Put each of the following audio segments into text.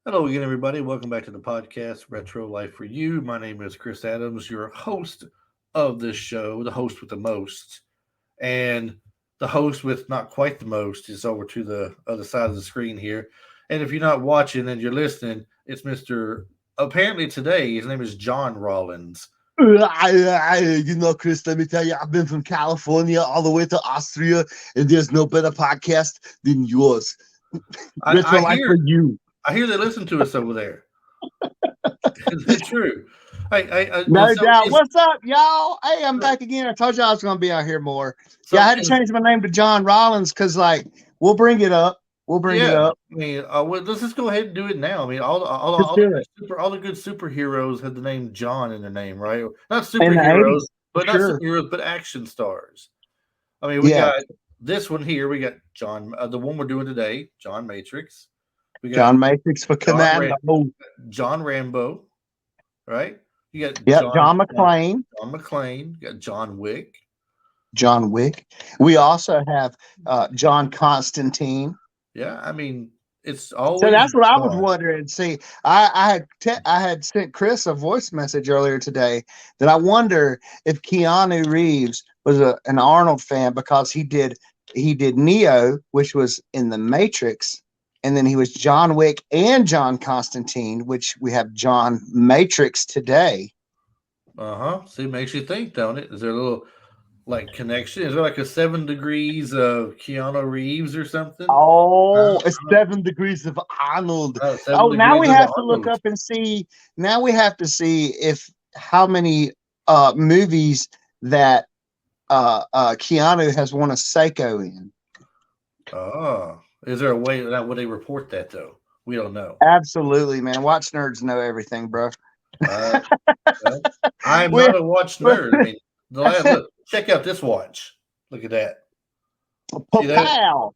Hello again, everybody. Welcome back to the podcast, Retro Life for You. My name is Chris Adams, your host of this show, the host with the most. And the host with not quite the most is over to the other side of the screen here. And if you're not watching and you're listening, it's Mr. Apparently today, his name is John Rollins. Chris, let me tell you, I've been from California all the way to Austria, and there's no better podcast than yours. Retro I Life hear for You. I hear they listen to us over there. Is that true? No So doubt. What's up, y'all? Hey, I'm back again. I told you I was going to be out here more. so Yeah, I had to is change my name to John Rollins because, we'll bring it up. We'll bring it Yeah, up. I mean, well, let's just go ahead and do it now. I mean, Let's do it. all the good superheroes have the name John in their name, right? Not In the superheroes, 80s, for but not sure. superheroes, but action stars. I mean, we Yeah, got this one here. We got John, the one we're doing today, John Matrix. We got John Matrix for John Ram, Commando. John Rambo, right? You got Yep, John McClane, John McClane. You got John Wick. John Wick. We also have John Constantine. Yeah, I mean, it's So always that's what I was John. wondering. See, I had sent Chris a voice message earlier today that I wonder if Keanu Reeves was an Arnold fan because he did Neo, which was in the Matrix, and then he was John Wick and John Constantine, which we have John Matrix today. See, it makes you think, don't it? Is there a little like connection? Is there like a 7 degrees of Keanu Reeves or something? Oh, it's Uh, 7 degrees of Arnold. seven Oh, now we degrees of have to look Arnold. up and see. Now we have to see if how many movies that Keanu has won a Seiko in. Is there a way that would they report that though? We don't know. Absolutely, man. Watch nerds know everything, bro. Uh, well, I am we, not a watch nerd. I mean, look, check out this watch. Look at that. See that? Pow.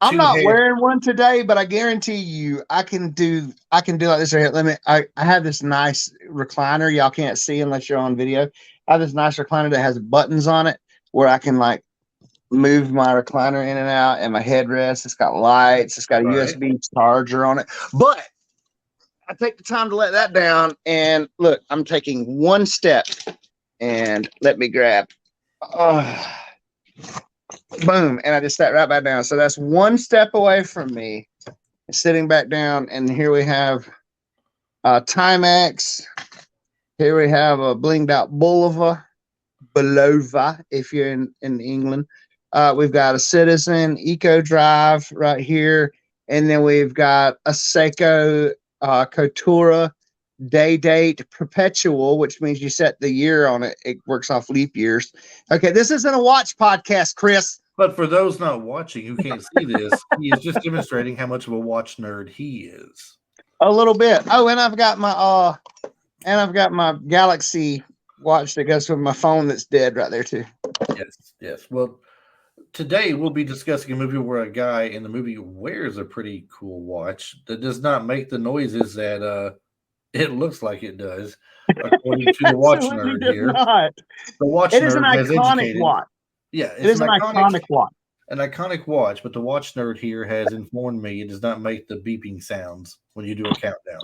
I'm Two not hair. wearing one today, but I guarantee you I can do like this right here. I have this nice recliner. Y'all can't see unless you're on video. I have this nice recliner that has buttons on it where I can move my recliner in and out, and my headrest. It's got lights. It's got a Right. USB charger on it. But I take the time to let that down. And look, I'm taking one step, and let me grab. Boom, and I just sat right back down. So that's one step away from me, sitting back down. And here we have Timex. Here we have a blinged out Bulova, if you're in England. We've got a Citizen Eco Drive right here, and then we've got a Seiko Coutura Day Date Perpetual, which means you set the year on it. It works off leap years. Okay, this isn't a watch podcast, Chris. But for those not watching who can't see this, he is just demonstrating how much of a watch nerd he is. A little bit. Oh, and I've got my Galaxy watch that goes with my phone that's dead right there too. Yes. Well, today we'll be discussing a movie where a guy in the movie wears a pretty cool watch that does not make the noises that it looks like it does, according to the watch nerd here. Not. The watch It is an nerd has iconic educated. watch. Yeah, It is an iconic watch. An iconic watch, but the watch nerd here has informed me it does not make the beeping sounds when you do a countdown.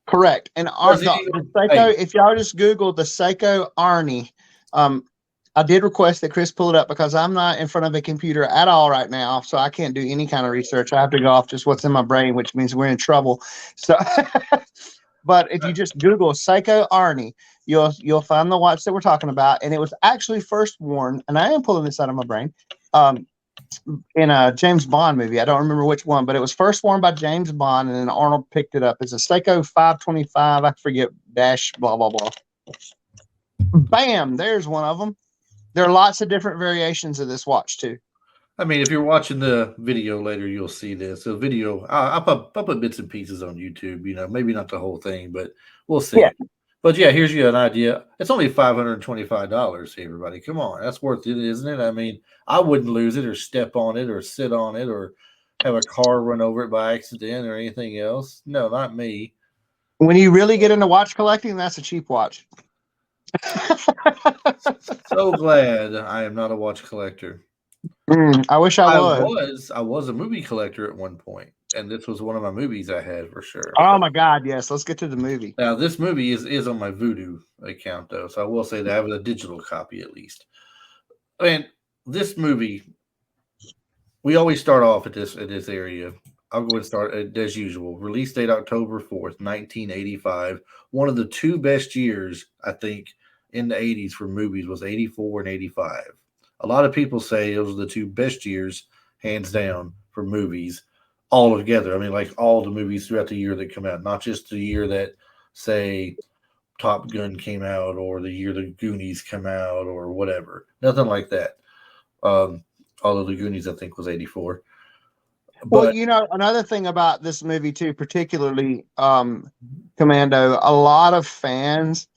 Correct. And the Seiko, if y'all just Google the Seiko Arnie, I did request that Chris pull it up because I'm not in front of a computer at all right now, so I can't do any kind of research. I have to go off just what's in my brain, which means we're in trouble. So, but if you just Google Seiko Arnie, you'll find the watch that we're talking about, and it was actually first worn, and I am pulling this out of my brain, in a James Bond movie. I don't remember which one, but it was first worn by James Bond, and then Arnold picked it up. It's a Seiko 525. I forget dash blah blah blah. Bam! There's one of them. There are lots of different variations of this watch too. I mean, if you're watching the video later, you'll see this. The video, I'll put bits and pieces on YouTube. Maybe not the whole thing, but we'll see. Yeah. But yeah, here's you an idea. It's only $525. Everybody, come on, that's worth it, isn't it? I mean, I wouldn't lose it or step on it or sit on it or have a car run over it by accident or anything else. No, not me. When you really get into watch collecting, that's a cheap watch. So glad I am not a watch collector. I wish I was. I was a movie collector at one point. and this was one of my movies I had for sure. Oh my God, yes. Let's get to the movie. Now, this movie is on my Vudu account though, so I will say that I have a digital copy at least. And this movie, we always start off at this area. I'll go and start as usual. Release date October 4th, 1985. One of the two best years I think in the 80s for movies was 84 and 85. A lot of people say those are the two best years, hands down, for movies all together. I mean, like all the movies throughout the year that come out, not just the year that, say, Top Gun came out or the year the Goonies come out or whatever. Nothing like that. Although the Goonies, I think, was 84. Well, But another thing about this movie too, particularly Commando, a lot of fans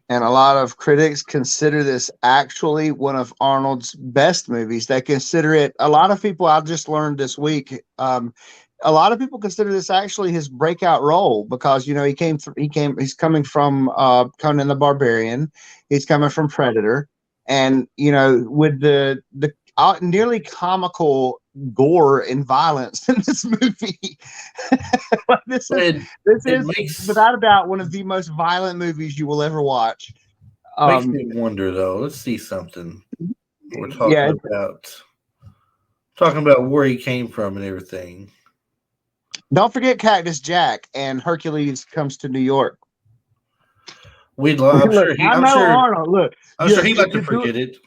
and a lot of critics consider this actually one of Arnold's best movies. They consider it, a lot of people, I just learned this week, a lot of people consider this actually his breakout role because, he's coming from Conan the Barbarian. He's coming from Predator. And, with the nearly comical gore and violence in this movie. this is without a doubt one of the most violent movies you will ever watch. Makes me wonder though. Let's see something. We're talking about where he came from and everything. Don't forget Cactus Jack and Hercules Comes to New York. I'm sure Arnold. Look, I'm sure he'd like to forget it.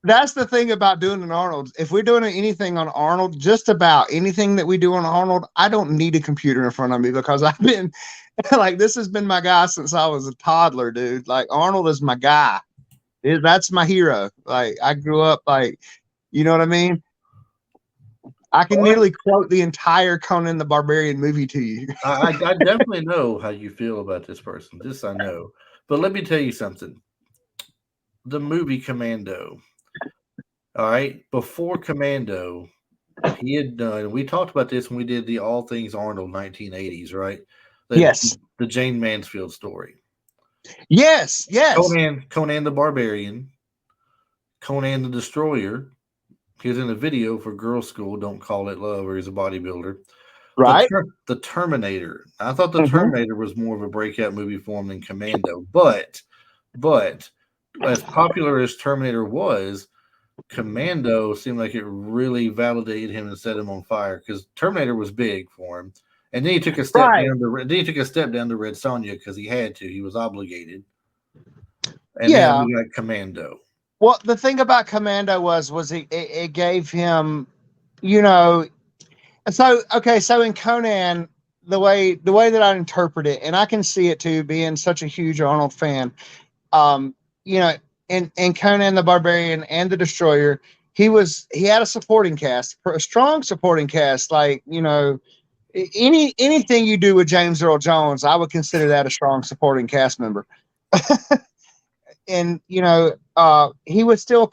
That's the thing about doing an Arnold. If we're doing anything on Arnold, just about anything that we do on Arnold, I don't need a computer in front of me because I've been like, this has been my guy since I was a toddler, dude. Like Arnold is my guy. That's my hero. Like I grew up like, you know what I mean? I can nearly quote the entire Conan the Barbarian movie to you. I definitely know how you feel about this person. This I know. But let me tell you something. The movie Commando. All right. Before Commando, he had done, we talked about this when we did the All Things Arnold 1980s, right? Yes. The Jane Mansfield story. Yes. Conan the Barbarian, Conan the Destroyer. He was in a video for Girls School, Don't Call It Love, where he's a bodybuilder. Right. The Terminator. I thought the Terminator was more of a breakout movie for him than Commando. But as popular as Terminator was, Commando seemed like it really validated him and set him on fire because Terminator was big for him, and then he took a step down to Red Sonja because he had to. He was obligated. And then we got Commando. Well, the thing about Commando was it gave him, so in Conan, the way that I interpret it, and I can see it too, being such a huge Arnold fan, in Conan the Barbarian and the Destroyer, he had a supporting cast, a strong supporting cast. Like, anything you do with James Earl Jones, I would consider that a strong supporting cast member. And, he was still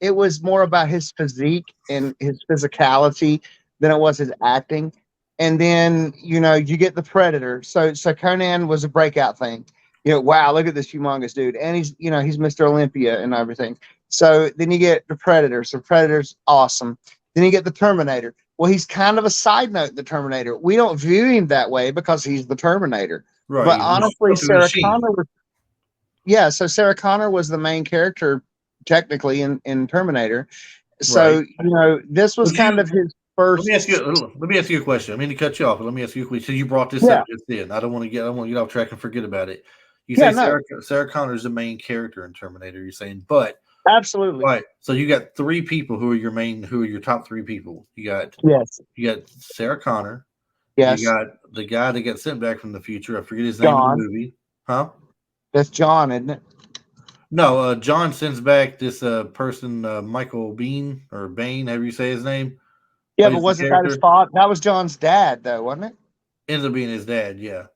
it was more about his physique and his physicality than it was his acting. And then, you get the Predator. So Conan was a breakout thing. Wow, look at this humongous dude. And he's Mr. Olympia and everything. So then you get the Predator. So Predator's awesome. Then you get the Terminator. Well, he's kind of a side note, the Terminator. We don't view him that way because he's the Terminator. Right. But honestly, Sarah Connor was the main character technically in Terminator. So, this was kind of his first. Let me ask you a question. I mean to cut you off, but let me ask you a question. So you brought this up just then. I don't want to get off track and forget about it. You say Sarah Connor is the main character in Terminator. You're saying, but absolutely right. So you got three people who are your top three people. You got Sarah Connor. Yes. You got the guy that got sent back from the future. I forget his name in the movie. Huh? That's John, isn't it? No, John sends back this person, Michael Bean or Bain, however you say his name. Yeah, but wasn't that his father? That was John's dad, though, wasn't it? Ends up being his dad, yeah.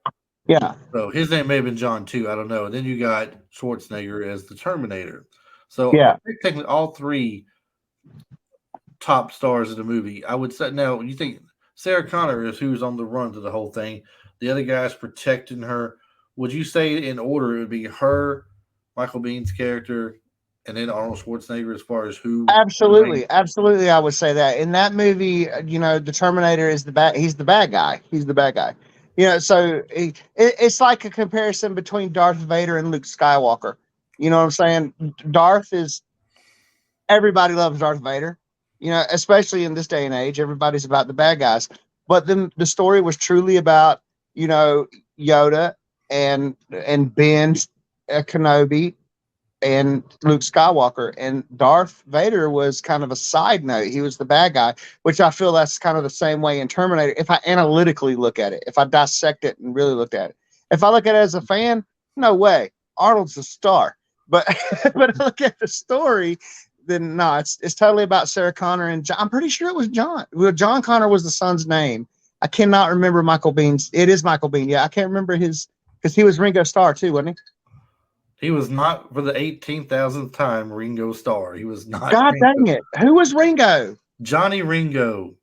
Yeah. So his name may have been John too. I don't know. And then you got Schwarzenegger as the Terminator. So technically, all three top stars of the movie. I would say now. You think Sarah Connor is who's on the run to the whole thing? The other guy's protecting her. Would you say in order it would be her, Michael Bean's character, and then Arnold Schwarzenegger as far as who. Absolutely, absolutely. I would say that in that movie, the Terminator is the bad. He's the bad guy. He's the bad guy. So it's like a comparison between Darth Vader and Luke Skywalker. You know what I'm saying? Darth is everybody loves Darth Vader. Especially in this day and age, everybody's about the bad guys. But then the story was truly about Yoda and Ben Kenobi and Luke Skywalker, and Darth Vader was kind of a side note. He was the bad guy, which I feel that's kind of the same way in Terminator. If I analytically look at it, if I dissect it and really look at it, if I look at it as a fan, no way, Arnold's the star. But but I look at the story, then no, it's totally about Sarah Connor and John. I'm pretty sure it was John. Well, John Connor was the son's name. I cannot remember Michael Bihn's. It is Michael Biehn. Yeah, I can't remember his because he was Ringo Starr too, wasn't he? He was not, for the 18,000th time, Ringo Starr. He was not. God Ringo. dang it. Who was Ringo? Johnny Ringo.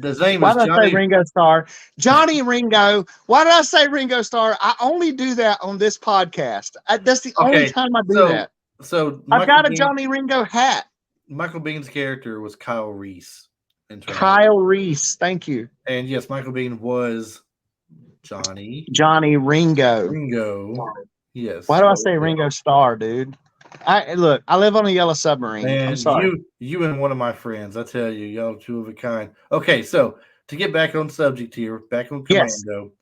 His name Why is did Johnny. I say Ringo Starr? Johnny Ringo. Why did I say Ringo Starr? I only do that on this podcast. That's the only time I do that. So I've got a Johnny Ringo hat. Michael Bihn's character was Kyle Reese. Kyle Reese. Thank you. And yes, Michael Biehn was Johnny Ringo. Yes. Why do I say Ringo Starr, dude? I live on a yellow submarine. And I'm sorry. You and one of my friends, I tell you, y'all are two of a kind. Okay, so to get back on subject here, back on Commando.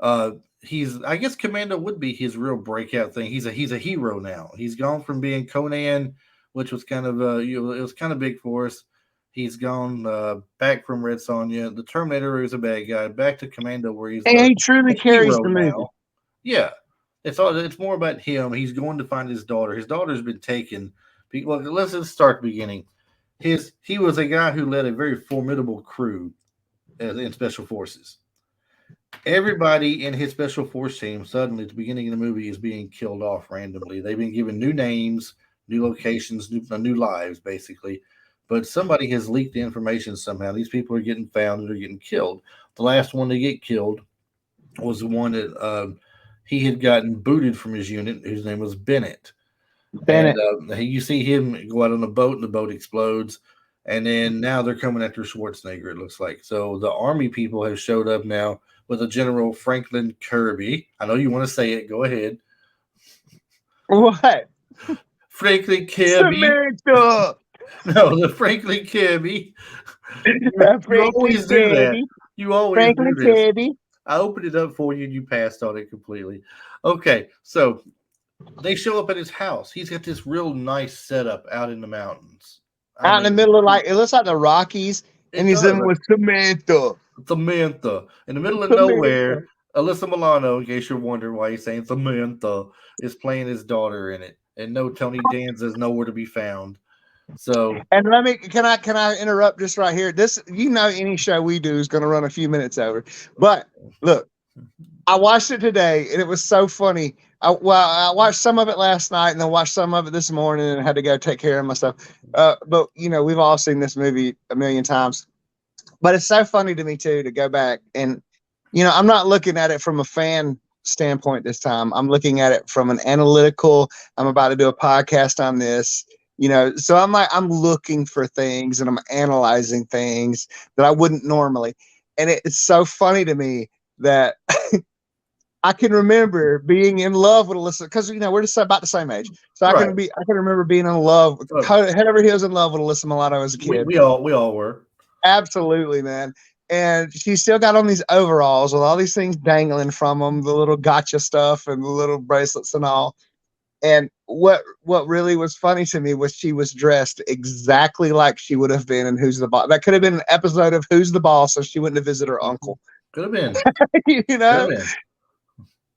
Yes. I guess Commando would be his real breakout thing. He's a hero now. He's gone from being Conan, which was kind of it was kind of big for us. He's gone back from Red Sonja, the Terminator, where he's a bad guy, back to Commando, where he truly carries the movie. Now. Yeah. It's more about him. He's going to find his daughter. His daughter's been taken. Well, let's just start the beginning. He was a guy who led a very formidable crew in Special Forces. Everybody in his Special Force team suddenly at the beginning of the movie is being killed off randomly. They've been given new names, new locations, new lives, basically. But somebody has leaked the information somehow. These people are getting found and they're getting killed. The last one to get killed was the one that he had gotten booted from his unit, whose name was Bennett. And, you see him go out on a boat, and the boat explodes. And then now they're coming after Schwarzenegger, it looks like. So the Army people have showed up now with a General Franklin Kirby. I know you want to say it. Go ahead. What? Franklin Kirby. Samantha. No, the Franklin Kirby. You always do that. You always Franklin do this. Kirby. I opened it up for you and you passed on it completely. Okay, so they show up at his house. He's got this real nice setup out in the mountains. Out in the middle of it looks like the Rockies, and he's in with Samantha. Samantha. In the middle of nowhere, Alyssa Milano, in case you're wondering why he's saying Samantha, is playing his daughter in it. And no, Tony Danza is nowhere to be found. So, and can I interrupt just right here? This, any show we do is going to run a few minutes over. But look, I watched it today and it was so funny. I watched some of it last night and then watched some of it this morning and had to go take care of myself. But we've all seen this movie a million times. But it's so funny to me too to go back and I'm not looking at it from a fan standpoint this time. I'm looking at it from an analytical. I'm about to do a podcast on this. So I'm looking for things and I'm analyzing things that I wouldn't normally. And it's so funny to me that I can remember being in love with Alyssa because, we're just about the same age. So I can remember being in love, head over heels in love with Alyssa Milano as a kid. We all were. Absolutely, man. And she still got on these overalls with all these things dangling from them, the little gotcha stuff and the little bracelets and all. And what really was funny to me was she was dressed exactly like she would have been in Who's the Boss. That could have been an episode of Who's the Boss, so she went to visit her uncle. Could have been. Could have been.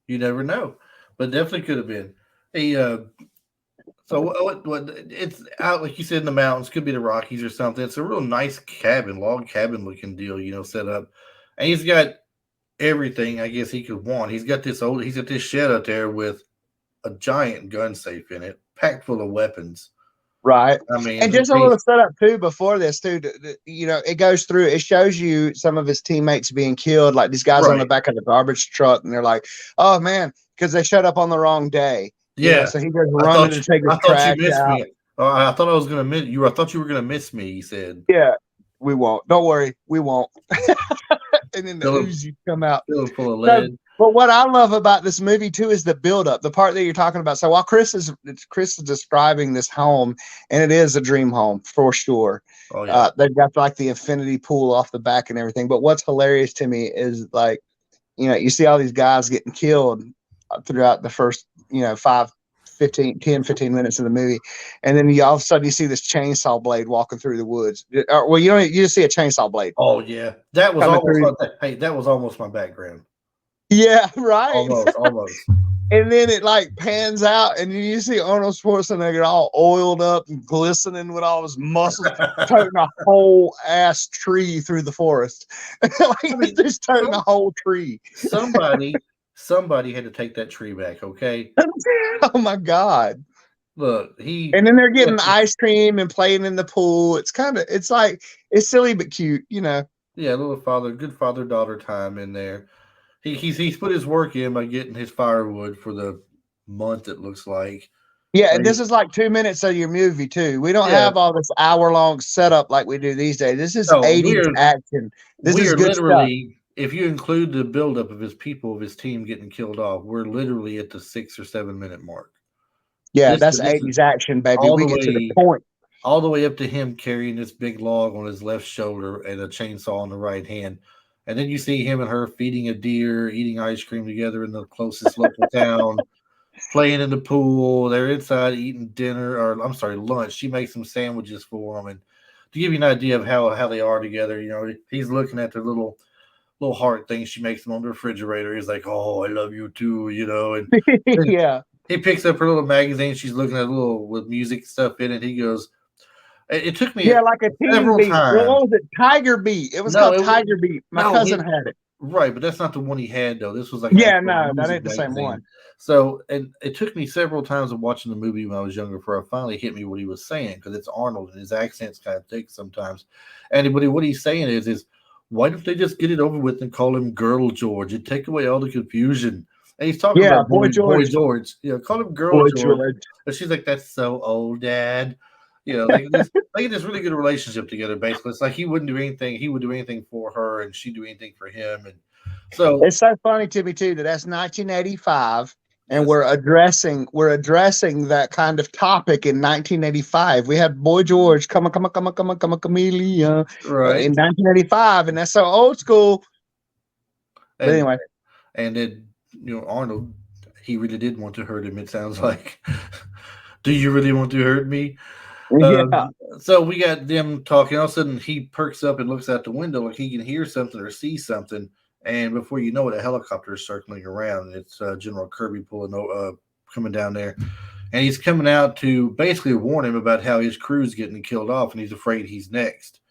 You never know, but definitely could have been. So what? It's out like you said in the mountains. Could be the Rockies or something. It's a real nice log cabin looking deal, set up, and he's got everything I guess he could want. He's got this shed out there with a giant gun safe in it, packed full of weapons. Right. I mean, and just a little setup too before this too. It goes through. It shows you some of his teammates being killed, like these guys on the back of the garbage truck, and they're like, "Oh man," because they showed up on the wrong day. Yeah. So he goes running to take his I thought you trash missed out. me. I thought I was gonna miss you. I thought you were gonna miss me. He said. Yeah, we won't. Don't worry, we won't. And then the Still, Uzi come out. still full of So, lead. but what I love about this movie too is the buildup, the part that you're talking about. So while Chris is describing this home, and it is a dream home for sure. Oh yeah. They've got like the infinity pool off the back and everything. But what's hilarious to me is like, you see all these guys getting killed throughout the first, 10, 15 minutes of the movie. And then all of a sudden you see this chainsaw blade walking through the woods. Well, you just see a chainsaw blade. Oh yeah. That was that was almost my background. Yeah, right. Almost. And then it like pans out, and you see Arnold Schwarzenegger all oiled up and glistening with all his muscles, toting a whole ass tree through the forest. He's just toting a whole tree. Somebody had to take that tree back. Okay. Oh my God. Look, and then they're getting ice cream and playing in the pool. It's silly but cute, Yeah, good father-daughter time in there. He's put his work in by getting his firewood for the month, it looks like. Yeah, and this is like 2 minutes of your movie too. We don't have all this hour-long setup like we do these days. This is 80s action. This is good literally stuff. If you include the buildup of his people, of his team getting killed off, we're literally at the 6 or 7 minute mark. Yeah, that's 80s action, baby. We get to the point. All the way up to him carrying this big log on his left shoulder and a chainsaw on the right hand. And then you see him and her feeding a deer, eating ice cream together in the closest local town, playing in the pool. They're inside eating lunch. She makes some sandwiches for him. And to give you an idea of how they are together, he's looking at their little heart thing she makes them on the refrigerator. He's like, "Oh, I love you too," and yeah. He picks up her little magazine. She's looking at with music stuff in it. He goes, "It took me like a Teen Beat. What was it? Tiger Beat. It was called Tiger Beat. My cousin had it. Right, but that's not the one he had though. This was like that ain't the same one. So, and it took me several times of watching the movie when I was younger before it finally hit me what he was saying, because it's Arnold and his accent's kind of thick sometimes. And what he's saying is why don't they just get it over with and call him Girl George and take away all the confusion? And he's talking about Boy George. Call him Girl George. And she's like, "That's so old, Dad." They get this really good relationship together. Basically, it's like he wouldn't do anything. He would do anything for her, and she'd do anything for him. And so it's so funny to me too that's 1985, and we're addressing that kind of topic in 1985. We had Boy George, come on, chameleon, right, in 1985, and that's so old school. But anyway, and then Arnold, he really did want to hurt him. It sounds like. Do you really want to hurt me? Yeah. So we got them talking. All of a sudden, he perks up and looks out the window like he can hear something or see something. And before you know it, a helicopter is circling around. And it's General Kirby coming down there. And he's coming out to basically warn him about how his crew's getting killed off, and he's afraid he's next.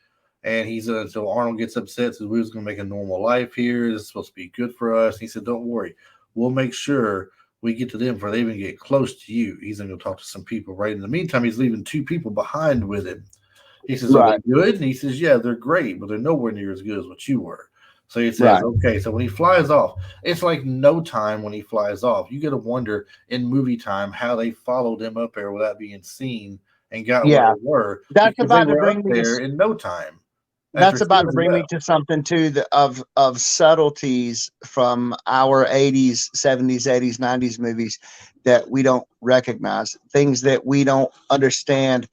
And so Arnold gets upset, says, "We was going to make a normal life here. This is supposed to be good for us." And he said, "Don't worry. We'll make sure we get to them before they even get close to you." He's going to go talk to some people, right? In the meantime, he's leaving 2 people behind with him. He says, "Are they good?" And he says, "Yeah, they're great, but they're nowhere near as good as what you were." So he says, "Okay." So when he flies off, it's like no time when he flies off. You got to wonder in movie time how they followed him up there without being seen and got where they were. That's about to bring me there in no time. That's about to bring me to something too of subtleties from our 80s, 70s, 80s, 90s movies that we don't recognize, things that we don't understand,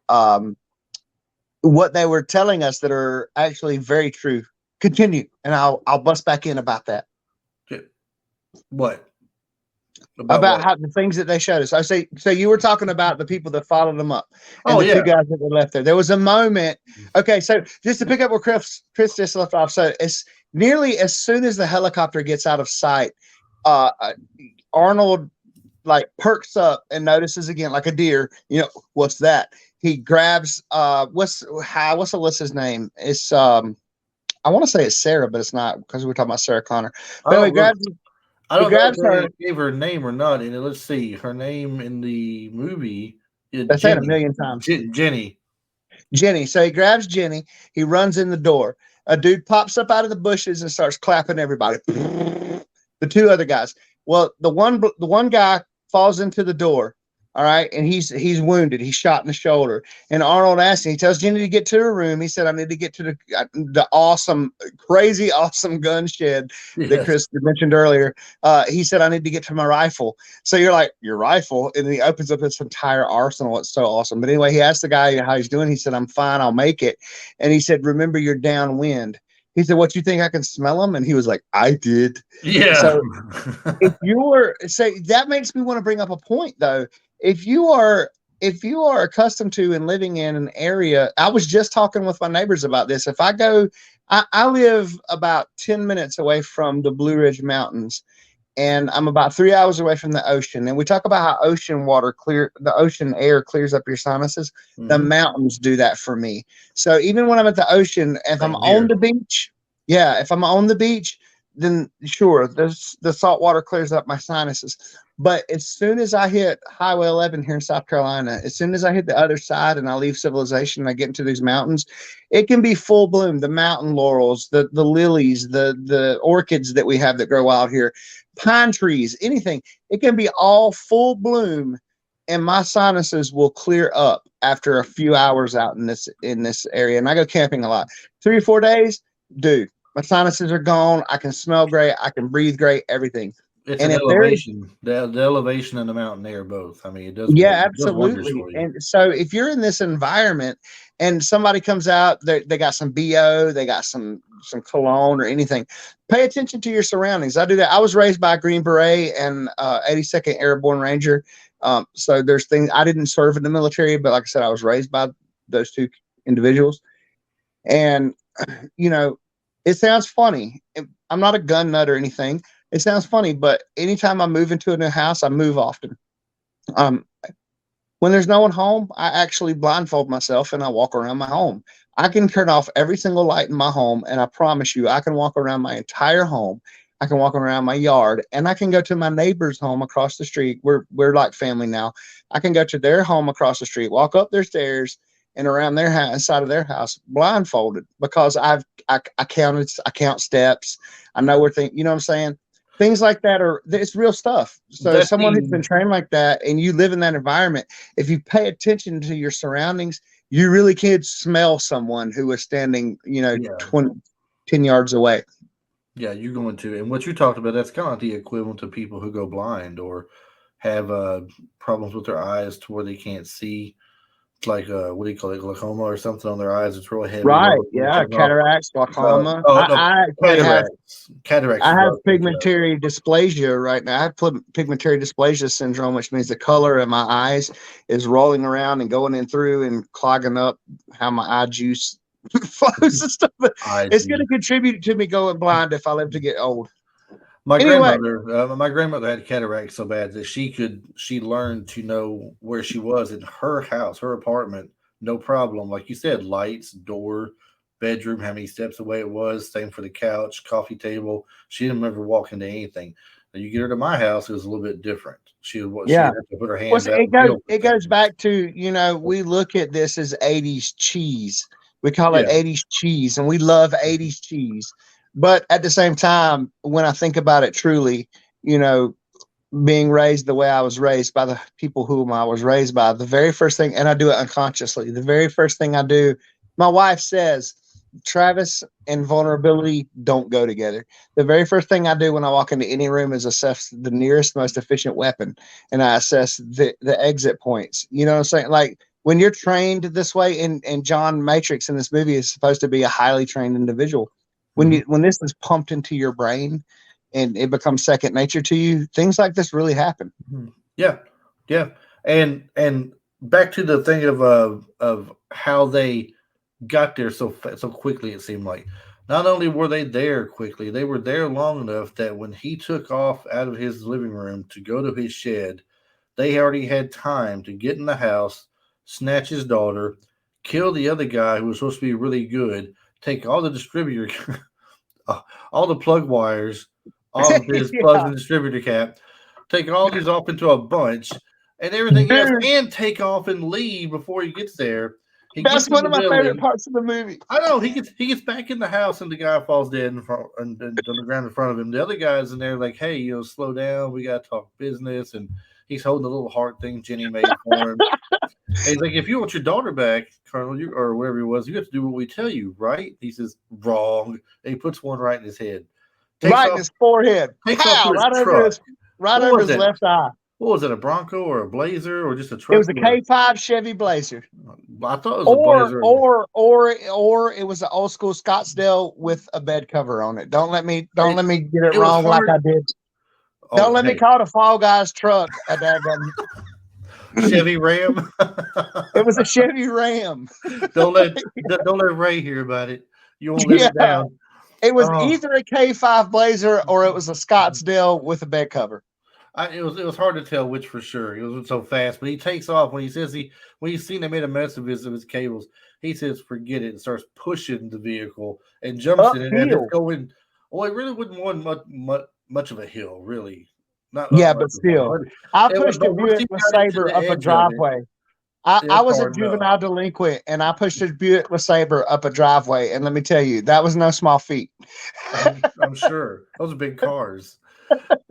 what they were telling us that are actually very true. Continue, and I'll bust back in about that. What? About how the things that they showed us. I say, so you were talking about the people that followed them up, and the 2 guys that were left there. There was a moment. Okay, so just to pick up where Chris just left off. So it's nearly as soon as the helicopter gets out of sight, Arnold like perks up and notices again, like a deer. What's that? He grabs what's Alyssa's name? It's I want to say it's Sarah, but it's not, because we're talking about Sarah Connor. But he grabs. I don't know if they gave her name or not. And let's see, her name in the movie is Jenny. Said a million times. Jenny. So he grabs Jenny. He runs in the door. A dude pops up out of the bushes and starts clapping everybody. The 2 other guys. Well, the one guy falls into the door. All right. And he's wounded. He's shot in the shoulder. And Arnold asks him, he tells Jenny to get to her room. He said, I need to get to the awesome, crazy, awesome gun shed that Chris mentioned earlier. He said, I need to get to my rifle. So you're like, your rifle? And he opens up this entire arsenal. It's so awesome. But anyway, he asked the guy how he's doing. He said, I'm fine. I'll make it. And he said, remember, you're downwind. He said, what, you think I can smell them? And he was like, I did. Yeah. So if you were, say, that makes me want to bring up a point, though. If you are accustomed to and living in an area, I was just talking with my neighbors about this. If I go, I live about 10 minutes away from the Blue Ridge Mountains, and I'm about 3 hours away from the ocean. And we talk about how the ocean air clears up your sinuses. Mm-hmm. The mountains do that for me. So even when I'm at the ocean, if I'm on the beach, then sure, the salt water clears up my sinuses. But as soon as I hit Highway 11 here in South Carolina, as soon as I hit the other side and I leave civilization and I get into these mountains, it can be full bloom. The mountain laurels, the lilies, the orchids that we have that grow out here, pine trees, anything. It can be all full bloom, and my sinuses will clear up after a few hours out in this area. And I go camping a lot. 3 or 4 days, dude, my sinuses are gone. I can smell great. I can breathe great. Everything. It's an elevation. The elevation and the mountain air both. I mean, it does. Yeah, absolutely. And so if you're in this environment and somebody comes out, they got some BO, they got some cologne or anything, pay attention to your surroundings. I do that. I was raised by a Green Beret and 82nd Airborne Ranger. So there's things, I didn't serve in the military, but like I said, I was raised by those two individuals. And, you know, it sounds funny. I'm not a gun nut or anything. It sounds funny, but anytime I move into a new house, I move often. When there's no one home, I actually blindfold myself and I walk around my home. I can turn off every single light in my home, and I promise you, I can walk around my entire home. I can walk around my yard, and I can go to my neighbor's home across the street. We're like family now. I can go to their home across the street, walk up their stairs, and around their house, inside of their house, blindfolded, because I count steps. I know where things, you know what I'm saying? Things like that it's real stuff. So someone who's been trained like that, and you live in that environment, if you pay attention to your surroundings, you really can smell someone who was standing, 10 yards away. Yeah, you're going to. And what you talked about, that's kind of like the equivalent to people who go blind or have problems with their eyes to where they can't see. It's like, what do you call it, glaucoma or something on their eyes. It's really heavy. Right, yeah, cataracts, glaucoma. Cataracts. I have pigmentary dysplasia right now. I have pigmentary dysplasia syndrome, which means the color in my eyes is rolling around and going in through and clogging up how my eye juice flows and stuff. But it's going to contribute to me going blind if I live to get old. My grandmother had cataracts so bad that she learned to know where she was in her house, her apartment, no problem. Like you said, lights, door, bedroom, how many steps away it was. Same for the couch, coffee table. She didn't ever walk into anything. Now you get her to my house, it was a little bit different. She had to put her hands out. It goes back to, we look at this as 80s cheese. We call it 80s cheese, and we love 80s cheese. But at the same time, when I think about it truly, being raised the way I was raised by the people whom I was raised by, the very first thing, and I do it unconsciously, the very first thing I do, my wife says, Travis and vulnerability don't go together. The very first thing I do when I walk into any room is assess the nearest, most efficient weapon, and I assess the exit points. You know what I'm saying? Like, when you're trained this way, and John Matrix in this movie is supposed to be a highly trained individual. When this is pumped into your brain and it becomes second nature to you, things like this really happen. Yeah. And back to the thing of how they got there so quickly. It seemed like not only were they there quickly, they were there long enough that when he took off out of his living room to go to his shed, they already had time to get in the house, snatch his daughter, kill the other guy who was supposed to be really good, take all the distributor, all the plug wires off his plugs and distributor cap, take all these off into a bunch and everything else, and take off and leave before he gets there. That's one of my favorite parts of the movie. I know. He gets back in the house and the guy falls dead in front, and on the ground in front of him. The other guy's in there like, hey, slow down. We got to talk business. And He's holding the little heart thing Jenny made for him. And he's like, if you want your daughter back, Colonel, or whatever he was, you have to do what we tell you, right? He says, wrong. And he puts one right in his head. Right in his forehead. Takes off to his right truck. Over his left eye. What was it, a Bronco or a Blazer or just a truck? It was a K5 Chevy Blazer. I thought it was a Blazer. Or it was an old school Scottsdale with a bed cover on it. Don't let me get it wrong like I did. Don't let me call it a Fall Guys truck a daggum Chevy Ram. It was a Chevy Ram. Don't let Ray hear about it. You won't let it down. It was either a K5 Blazer or it was a Scottsdale with a bed cover. It was hard to tell which for sure. He was so fast, but he takes off when he's seen they made a mess of his cables. He says, "Forget it," and starts pushing the vehicle and jumps in it and it's going. Well, it really wouldn't want much of a hill, really. But still, I pushed a Buick LeSabre up a driveway. I was a juvenile delinquent, and I pushed a Buick LeSabre up a driveway, and let me tell you, that was no small feat. I'm sure those are big cars.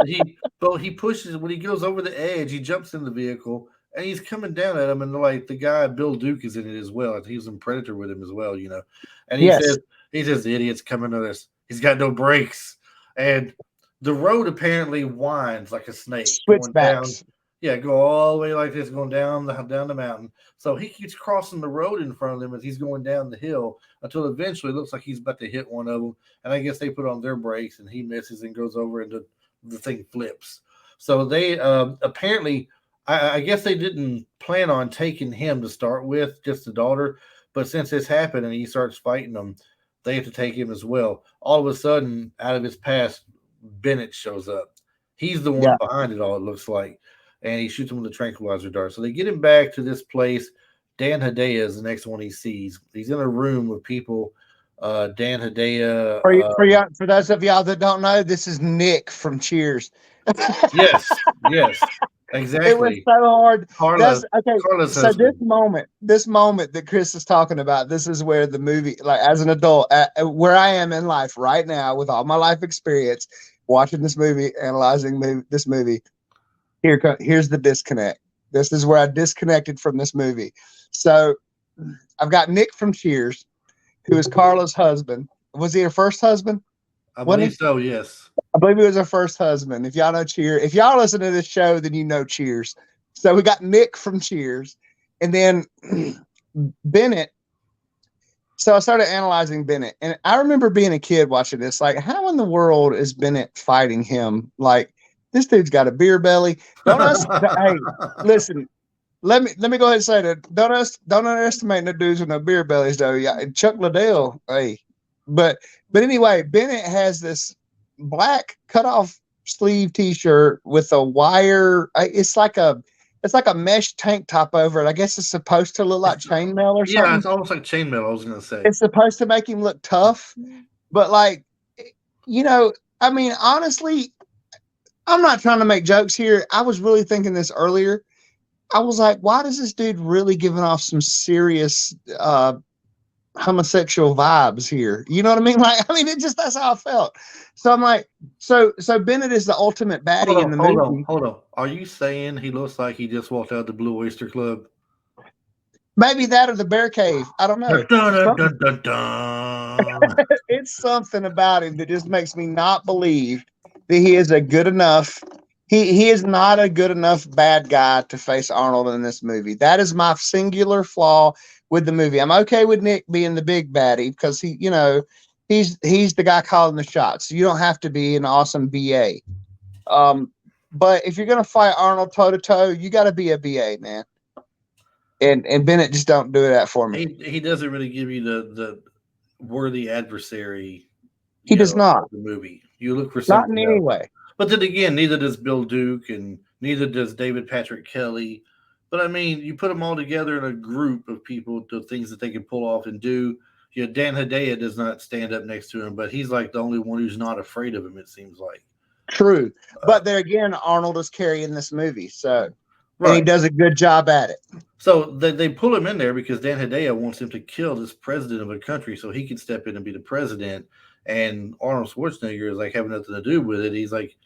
He pushes when he goes over the edge. He jumps in the vehicle and he's coming down at him. And like the guy Bill Duke is in it as well. He was in Predator with him as well, you know. And he says the idiot's coming at us. He's got no brakes, and the road apparently winds like a snake. Switchbacks. Go all the way like this, going down the mountain. So he keeps crossing the road in front of them as he's going down the hill until eventually it looks like he's about to hit one of them. And I guess they put on their brakes and he misses and goes over into the thing flips. So they apparently, I guess they didn't plan on taking him to start with, just the daughter. But since this happened and he starts fighting them, they have to take him as well. All of a sudden, out of his past, Bennett shows up. He's the one behind it all, it looks like. And he shoots him with a tranquilizer dart. So they get him back to this place. Dan Hedaya is the next one he sees. He's in a room with people. Dan Hedaya. For those of y'all that don't know, this is Nick from Cheers. Yes, exactly. It was so hard. Carla's so this moment that Chris is talking about, this is where the movie, like as an adult, where I am in life right now with all my life experience, watching this movie, analyzing this movie. Here's the disconnect. This is where I disconnected from this movie. So I've got Nick from Cheers, who is Carla's husband. Was he her first husband? I believe so, yes. I believe he was her first husband. If y'all know Cheers, if y'all listen to this show, then you know Cheers. So we got Nick from Cheers. And then Bennett. So I started analyzing Bennett. And I remember being a kid watching this. Like, how in the world is Bennett fighting him? Like, this dude's got a beer belly. Hey, listen. Let me go ahead and say that. Don't underestimate no dudes with no beer bellies, though. Yeah, Chuck Liddell. Hey, but anyway, Bennett has this black cutoff sleeve T-shirt with a wire. It's like a mesh tank top over it. I guess it's supposed to look like chainmail or something. Yeah, it's almost like chainmail. I was gonna say it's supposed to make him look tough, but like, you know, I mean, honestly. I'm not trying to make jokes here. I was really thinking this earlier. I was like, why does this dude really giving off some serious homosexual vibes here? You know what I mean? Like, I mean, that's how I felt. So I'm like, so Bennett is the ultimate baddie in the movie. Hold on. Are you saying he looks like he just walked out of the Blue Oyster Club? Maybe that or the Bear Cave. I don't know. Dun, dun. It's something about him that just makes me not believe that he is a good enough. He is not a good enough bad guy to face Arnold in this movie. That is my singular flaw with the movie. I'm okay with Nick being the big baddie because he's the guy calling the shots. You don't have to be an awesome BA. But if you're gonna fight Arnold toe to toe, you got to be a BA, man. And Bennett just don't do that for me. He doesn't really give you the worthy adversary. He does not. The movie. You look for something. Not in any way. But then again, neither does Bill Duke and neither does David Patrick Kelly. But I mean, you put them all together in a group of people, the things that they can pull off and do. You know, Dan Hedaya does not stand up next to him, but he's like the only one who's not afraid of him, it seems like. True. But there again, Arnold is carrying this movie. So and he does a good job at it. So they pull him in there because Dan Hedaya wants him to kill this president of a country so he can step in and be the president. And Arnold Schwarzenegger is like having nothing to do with it. He's like,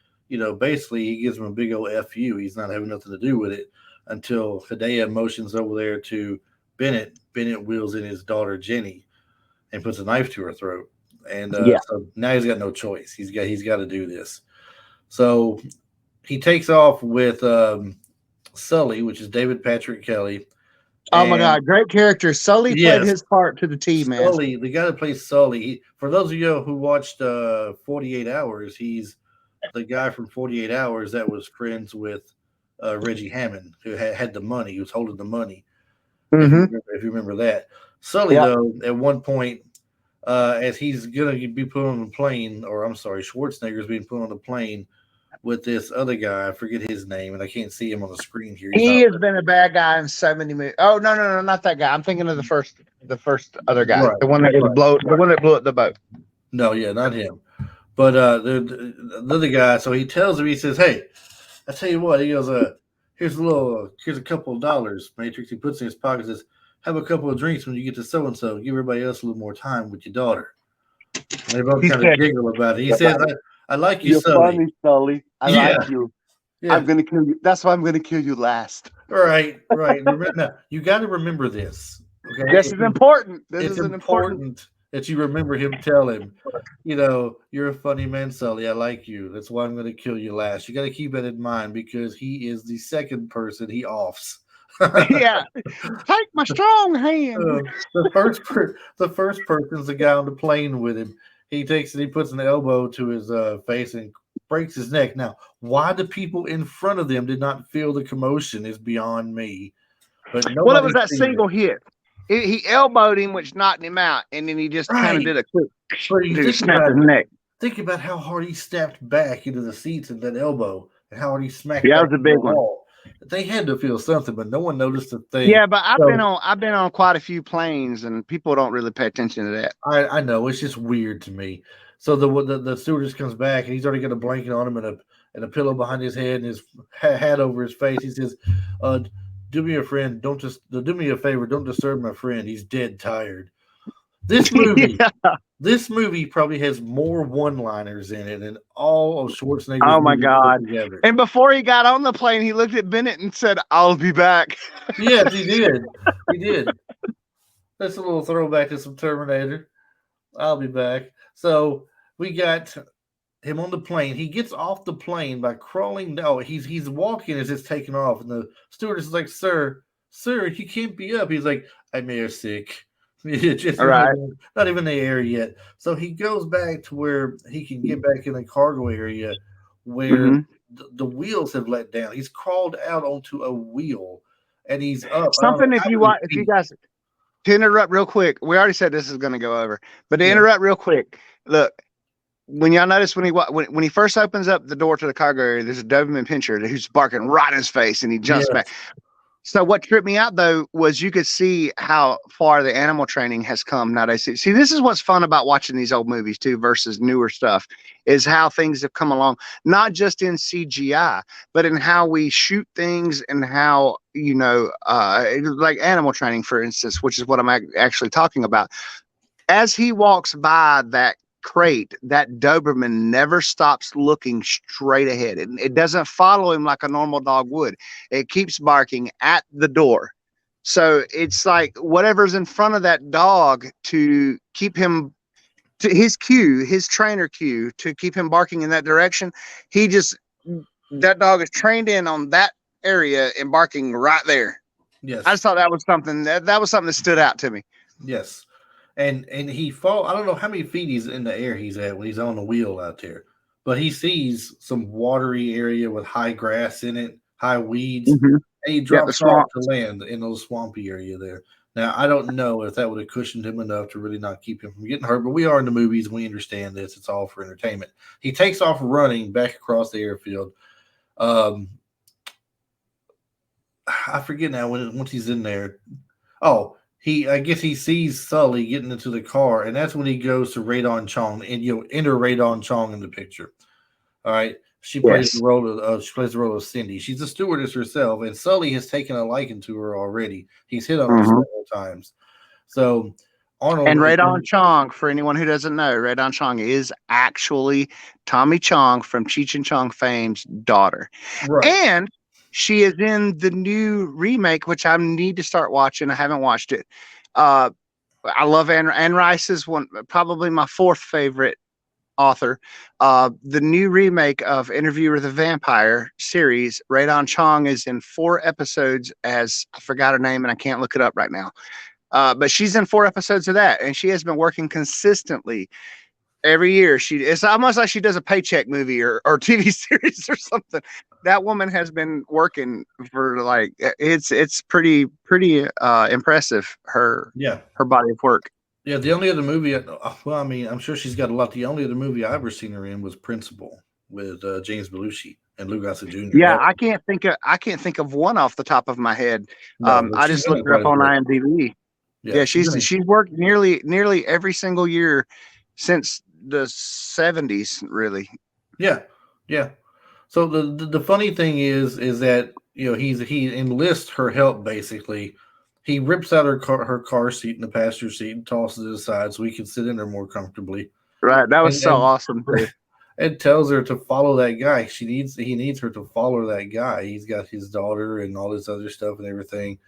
basically he gives him a big old FU. He's not having nothing to do with it until Hidea motions over there to Bennett. Bennett wheels in his daughter Jenny and puts a knife to her throat. And so now he's got no choice. He's got to do this. So he takes off with Sully, which is David Patrick Kelly. Oh my God, great character. Sully played his part to the T, man. Sully, the guy that plays Sully. For those of you who watched 48 Hours, he's the guy from 48 Hours that was friends with Reggie Hammond, who had the money, who was holding the money. Mm-hmm. If you remember that. Sully, though, at one point, as he's going to be put on a plane, or I'm sorry, Schwarzenegger's being put on a plane with this other guy. I forget his name, and I can't see him on the screen here. He has been a bad guy in so many movies. Oh, no, not that guy. I'm thinking of the first other guy, the one that the one that blew up the boat. No, yeah, not him. But the other guy. So he tells him, he says, "Hey, I tell you what." He goes, here's a couple of dollars, Matrix." He puts in his pocket, says, "Have a couple of drinks when you get to so and so. Give everybody else a little more time with your daughter." And they both kind of giggle about it. He says, I like you, You're Sully. funny, Sully. I like you. Yeah. I'm gonna kill you. That's why I'm gonna kill you last. Right. Now, you got to remember this. Okay, this is important. It's important that you remember him. Tell him, you're a funny man, Sully. I like you. That's why I'm going to kill you last. You got to keep that in mind because he is the second person he offs. Yeah, take my strong hand. The first person's the guy on the plane with him. He takes it. He puts an elbow to his face and breaks his neck. Now, why the people in front of them did not feel the commotion is beyond me. But it was that single hit. He elbowed him, which knocked him out, and then he just kind of did a quick snap his neck. Think about how hard he snapped back into the seats in that elbow, and how hard he smacked. Yeah, that was a big one. They had to feel something, but no one noticed a thing. Yeah, but I've been on quite a few planes, and people don't really pay attention to that. I know it's just weird to me. So the stewardess comes back, and he's already got a blanket on him and a pillow behind his head and his hat over his face. He says, "Do me a friend. Do me a favor. Don't disturb my friend. He's dead tired." This movie, this movie probably has more one-liners in it than all of Schwarzenegger's. Oh my God! And before he got on the plane, he looked at Bennett and said, "I'll be back." Yes, he did. He did. That's a little throwback to some Terminator. I'll be back. So we got him on the plane. He gets off the plane by crawling down. He's walking as it's taking off, and the stewardess is like, Sir, you can't be up." He's like, "I'm air sick." Just not even the air yet. So he goes back to where he can get back in the cargo area where the wheels have let down. He's crawled out onto a wheel and he's up. Something if you guys, to interrupt real quick, we already said this is going to go over, but to interrupt real quick, look, when y'all notice when he first opens up the door to the cargo area, there's a Doberman Pinscher who's barking right in his face and he jumps back. So what tripped me out, though, was you could see how far the animal training has come nowadays. See, this is what's fun about watching these old movies, too, versus newer stuff, is how things have come along, not just in CGI, but in how we shoot things and how, like animal training, for instance, which is what I'm actually talking about. As he walks by that crate, that Doberman never stops looking straight ahead. It doesn't follow him like a normal dog would. It keeps barking at the door. So it's like whatever's in front of that dog to keep him to his cue, his trainer cue to keep him barking in that direction. That dog is trained in on that area and barking right there. Yes. I just thought that was something that stood out to me. Yes. And he fall. I don't know how many feet he's in the air he's at when he's on the wheel out there, but he sees some watery area with high grass in it, high weeds, and he drops off to land in a swampy area there. Now I don't know if that would have cushioned him enough to really not keep him from getting hurt, but we are in the movies. We understand this. It's all for entertainment. He takes off running back across the airfield. I forget now once he's in there. Oh. I guess he sees Sully getting into the car, and that's when he goes to Radon Chong, and enter Radon Chong in the picture. All right, she plays the role of Cindy. She's a stewardess herself, and Sully has taken a liking to her already. He's hit on her several times. So Arnold And Radon Chong, for anyone who doesn't know, Radon Chong is actually Tommy Chong from Cheech and Chong fame's daughter. right. And she is in the new remake, which I need to start watching. I haven't watched it. I love Anne Rice is probably my fourth favorite author. The new remake of Interview with a Vampire series, Radon Chong is in 4 episodes as I forgot her name and I can't look it up right now. But she's in 4 episodes of that, and she has been working consistently every year. It's almost like she does a paycheck movie or TV series or something. That woman has been working for it's pretty impressive, her body of work. Yeah, the only other movie, well, I mean, I'm sure she's got a lot. The only other movie I ever seen her in was Principal with James Belushi and Lou Gossett Jr. Yeah, I can't think of one off the top of my head. I just looked her up on IMDb. Yeah, she's worked nearly every single year since the 70s, really. Yeah. So the funny thing is that he enlists her help basically. He rips out her car seat in the passenger seat and tosses it aside so he can sit in there more comfortably. Right, that was awesome. And tells her to follow that guy. He needs her to follow that guy. He's got his daughter and all this other stuff and everything.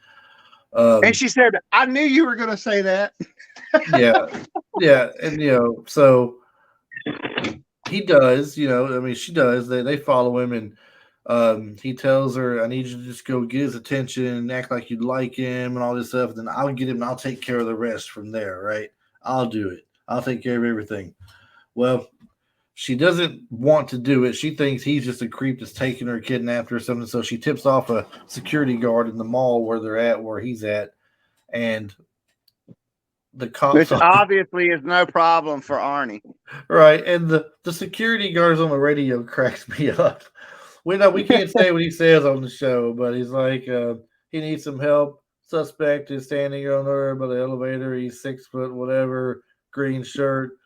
And she said, "I knew you were going to say that." yeah, and so he does. She does. They follow him, and he tells her, "I need you to just go get his attention, and act like you'd like him, and all this stuff. And then I'll get him, and I'll take care of the rest from there. Right? I'll do it. I'll take care of everything." Well, she doesn't want to do it. She thinks he's just a creep that's taking her, kidnapped her or something. So she tips off a security guard in the mall where he's at. And the cops... Which obviously is no problem for Arnie. Right. And the security guards on the radio cracks me up. We can't say what he says on the show, but he's like, he needs some help. Suspect is standing on her by the elevator. He's 6 foot, whatever, green shirt.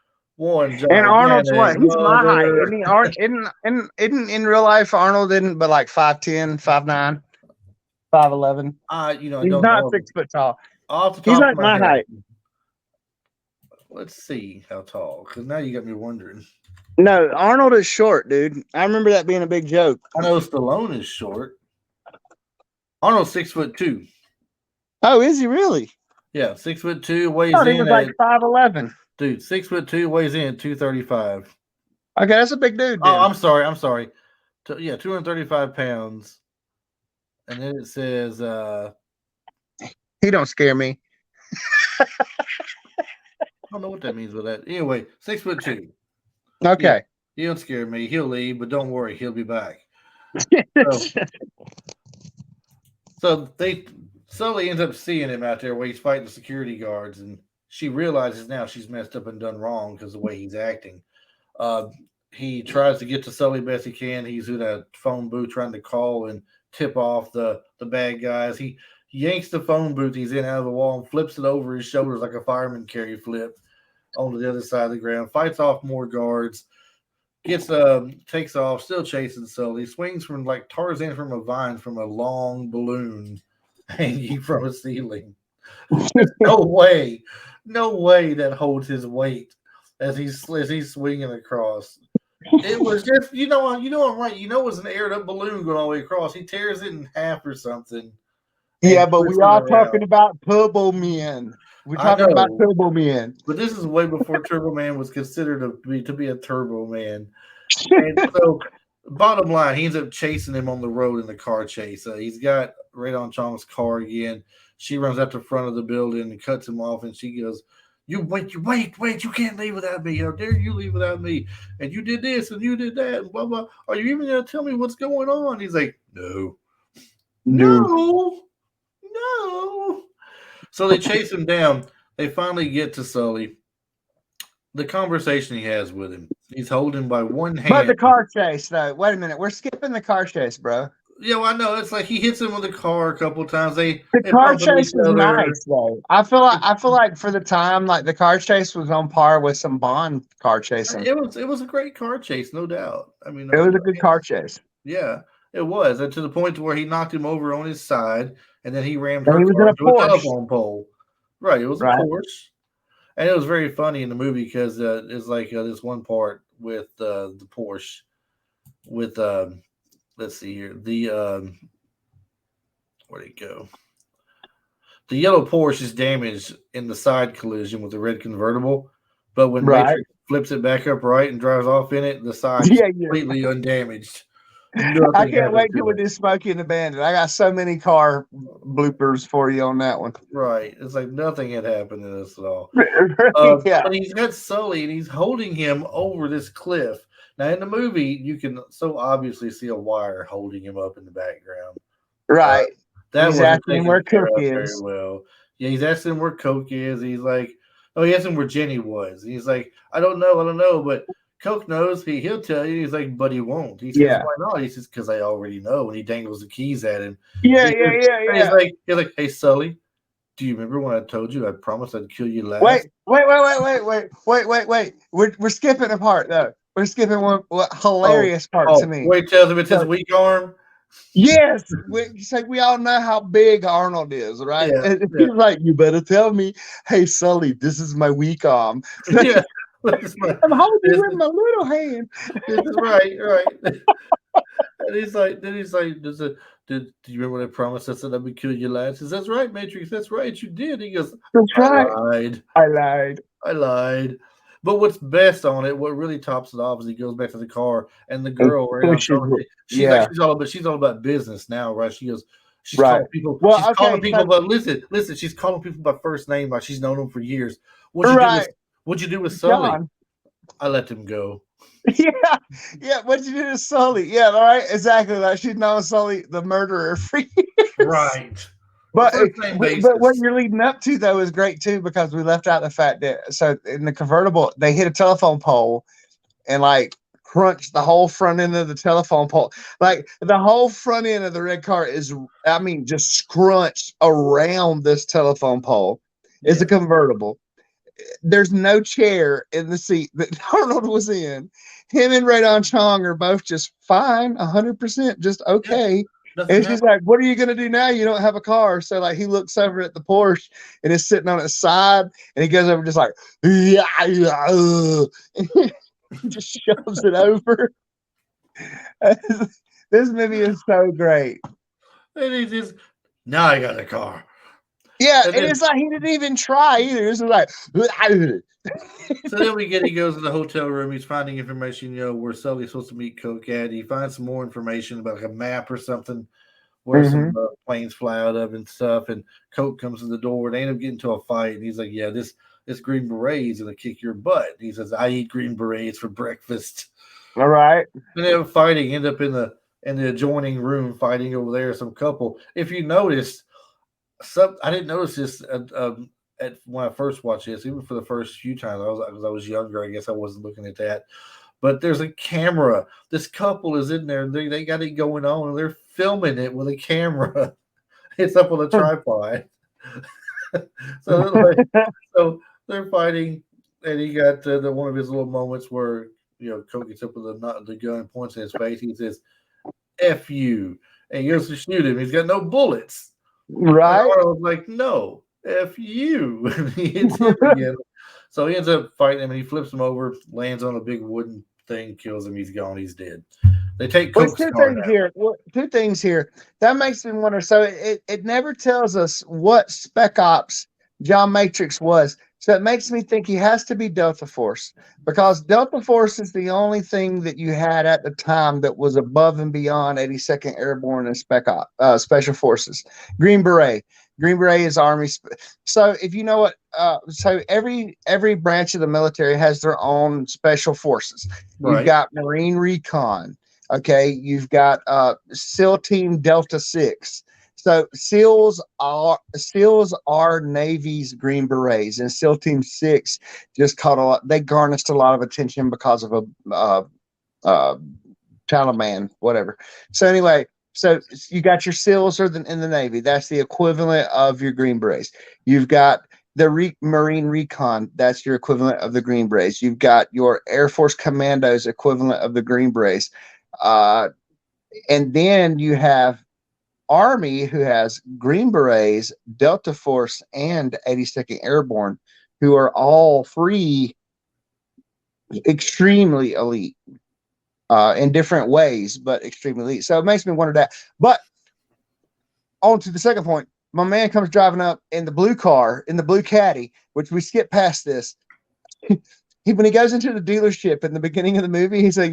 And Arnold's what? He's my height. Isn't in real life Arnold isn't but like 5'10", 5'9", 5'11". He's not 6 foot tall. He's like my height. Let's see how tall, because now you got me wondering. No, Arnold is short, dude. I remember that being a big joke. I know Stallone is short. Arnold's 6'2". Oh, is he really? Yeah, 6'2", weighs in. He was like 5'11". Dude, 6'2", weighs in 235. Okay, that's a big dude. Oh, I'm sorry. 235 pounds. And then it says, he don't scare me. I don't know what that means with that. Anyway, 6'2". Okay. He don't scare me. He'll leave, but don't worry, he'll be back. So Sully ends up seeing him out there where he's fighting the security guards, and she realizes now she's messed up and done wrong because of the way he's acting. He tries to get to Sully best he can. He's in a phone booth trying to call and tip off the bad guys. He yanks the phone booth he's in out of the wall and flips it over his shoulders like a fireman carry flip onto the other side of the ground. Fights off more guards. Takes off, still chasing Sully. Swings from like Tarzan from a vine from a long balloon hanging from a ceiling. No way that holds his weight as he's swinging across. It was just, I'm right. It was an aired up balloon going all the way across. He tears it in half or something. Yeah, but we are talking about Turbo Man. We're talking about Turbo Man. But this is way before Turbo Man was considered to be a Turbo Man. And so, bottom line, he ends up chasing him on the road in the car chase. He's got Radon Chong's car again. She runs out the front of the building and cuts him off, and she goes, you wait, you can't leave without me. How dare you leave without me? And you did this and you did that, and blah, blah. Are you even going to tell me what's going on? He's like, No. So they chase him down. They finally get to Sully. The conversation he has with him. He's holding him by one hand. But the car chase, though. Wait a minute. We're skipping the car chase, bro. Yeah, well, I know. It's like he hits him with a car a couple of times. The car chase was nice, though. I feel like for the time, like the car chase was on par with some Bond car chasing. It was a great car chase, no doubt. I mean, it was a good car chase. Yeah, it was, and to the point where he knocked him over on his side, and then he rammed her car into a telephone pole. Right, it was a Porsche. And it was very funny in the movie because it's like this one part with the Porsche with let's see here where'd it go? The yellow Porsche is damaged in the side collision with the red convertible, but when Right. Matrix flips it back upright and drives off in it, the side's Yeah, completely undamaged. I Nothing can't happened wait till to we it. do Smokey and the Bandit. I got so many car bloopers for you on that one. Right. It's like nothing had happened to this at all. Yeah. But he's got Sully and he's holding him over this cliff. Now, in the movie, you can so obviously see a wire holding him up in the background. Right. That He's wasn't asking him taken where care Cook of very is. well. Yeah, he's asking where Coke is. He's like, oh, he asked him where Jenny was. He's like, I don't know, but Coke knows. He'll tell you. He's like, but he won't. He says, Yeah. why not? He says, because I already know. And he dangles the keys at him. Yeah, He yeah, says- yeah, and yeah. he's like, hey, Sully, do you remember when I told you I promised I'd kill you last? Wait. We're skipping a part though. We're skipping one hilarious part to me. Where he tells him it's his So, weak arm. yes, we all know how big Arnold is, right? Yeah, And yeah. he's like, you better tell me, hey Sully, this is my weak arm. Yeah. This is my- I'm holding this you with is- my little hand. this is right. And he's like, do you remember when I promised I said I would kill you last? He says, that's right, Matrix. That's right. You did. He goes, That's right. lied. I lied. I lied. But what's best on it, what really tops it off, is he goes back to the car and the girl, she's all about business now, right? She's Right. calling people. Well, she's okay, calling people, so- but listen. She's calling people by first name, like she's known them for years. Right. What'd you do with Sully? John. I let him go. Yeah. What'd you do to Sully? Yeah, all right, exactly. Like she's known Sully the murderer for years. Right. But First name basis. what you're leading up to though is great too, because we left out the fact that so in the convertible they hit a telephone pole and like crunched the whole front end of the telephone pole. Like the whole front end of the red car is, I mean, just scrunched around this telephone pole. It's a convertible. There's no chair in the seat that Arnold was in. Him and Radon Chong are both just fine, 100%, just okay. And she's like, what are you going to do now? You don't have a car. So like he looks over at the Porsche and it's sitting on its side and he goes over just like, yeah, and he just shoves it over. This movie is so great. And he just, now I got a car. Yeah, and it's like he didn't even try either. It's like, so then he goes to the hotel room. He's finding information, where Sully's supposed to meet Coke at. He finds some more information about like a map or something where some planes fly out of and stuff. And Coke comes to the door. They end up getting into a fight. And he's like, yeah, this Green Beret is going to kick your butt. And he says, I eat Green Berets for breakfast. All right. And they have fighting, end up in the adjoining room fighting over there, some couple. If you noticed, I didn't notice this when I first watched this, even for the first few times. I was younger. I guess I wasn't looking at that. But there's a camera. This couple is in there. They got it going on, and they're filming it with a camera. It's up on a tripod. So they're fighting, and he got the one of his little moments where Coke gets up with the gun, points in his face. He says, "F you," and he goes to shoot him. He's got no bullets. Right. I was like, no, F you. And he hits him again. So he ends up fighting him and he flips him over, lands on a big wooden thing, kills him. He's gone. He's dead. They take Coke's car now. Two things here. That makes me wonder. So it never tells us what Spec Ops John Matrix was. So it makes me think he has to be Delta Force, because Delta Force is the only thing that you had at the time that was above and beyond 82nd Airborne and Special Forces. Green Beret is Army. So if you know what, so every branch of the military has their own special forces. Right. You've got Marine Recon. Okay, you've got SEAL Team Delta 6. So SEALs are Navy's Green Berets, and SEAL Team 6 just they garnished a lot of attention because of a Taliban, whatever. So anyway, so you got your SEALs in the Navy. That's the equivalent of your Green Berets. You've got the Marine Recon. That's your equivalent of the Green Berets. You've got your Air Force Commandos, equivalent of the Green Berets. And then you have Army, who has Green Berets, Delta Force, and 82nd Airborne, who are all three extremely elite in different ways, but extremely elite. So it makes me wonder that. But on to the second point, my man comes driving up in the blue car, in the blue caddy, which we skip past this. When he goes into the dealership in the beginning of the movie, he's like,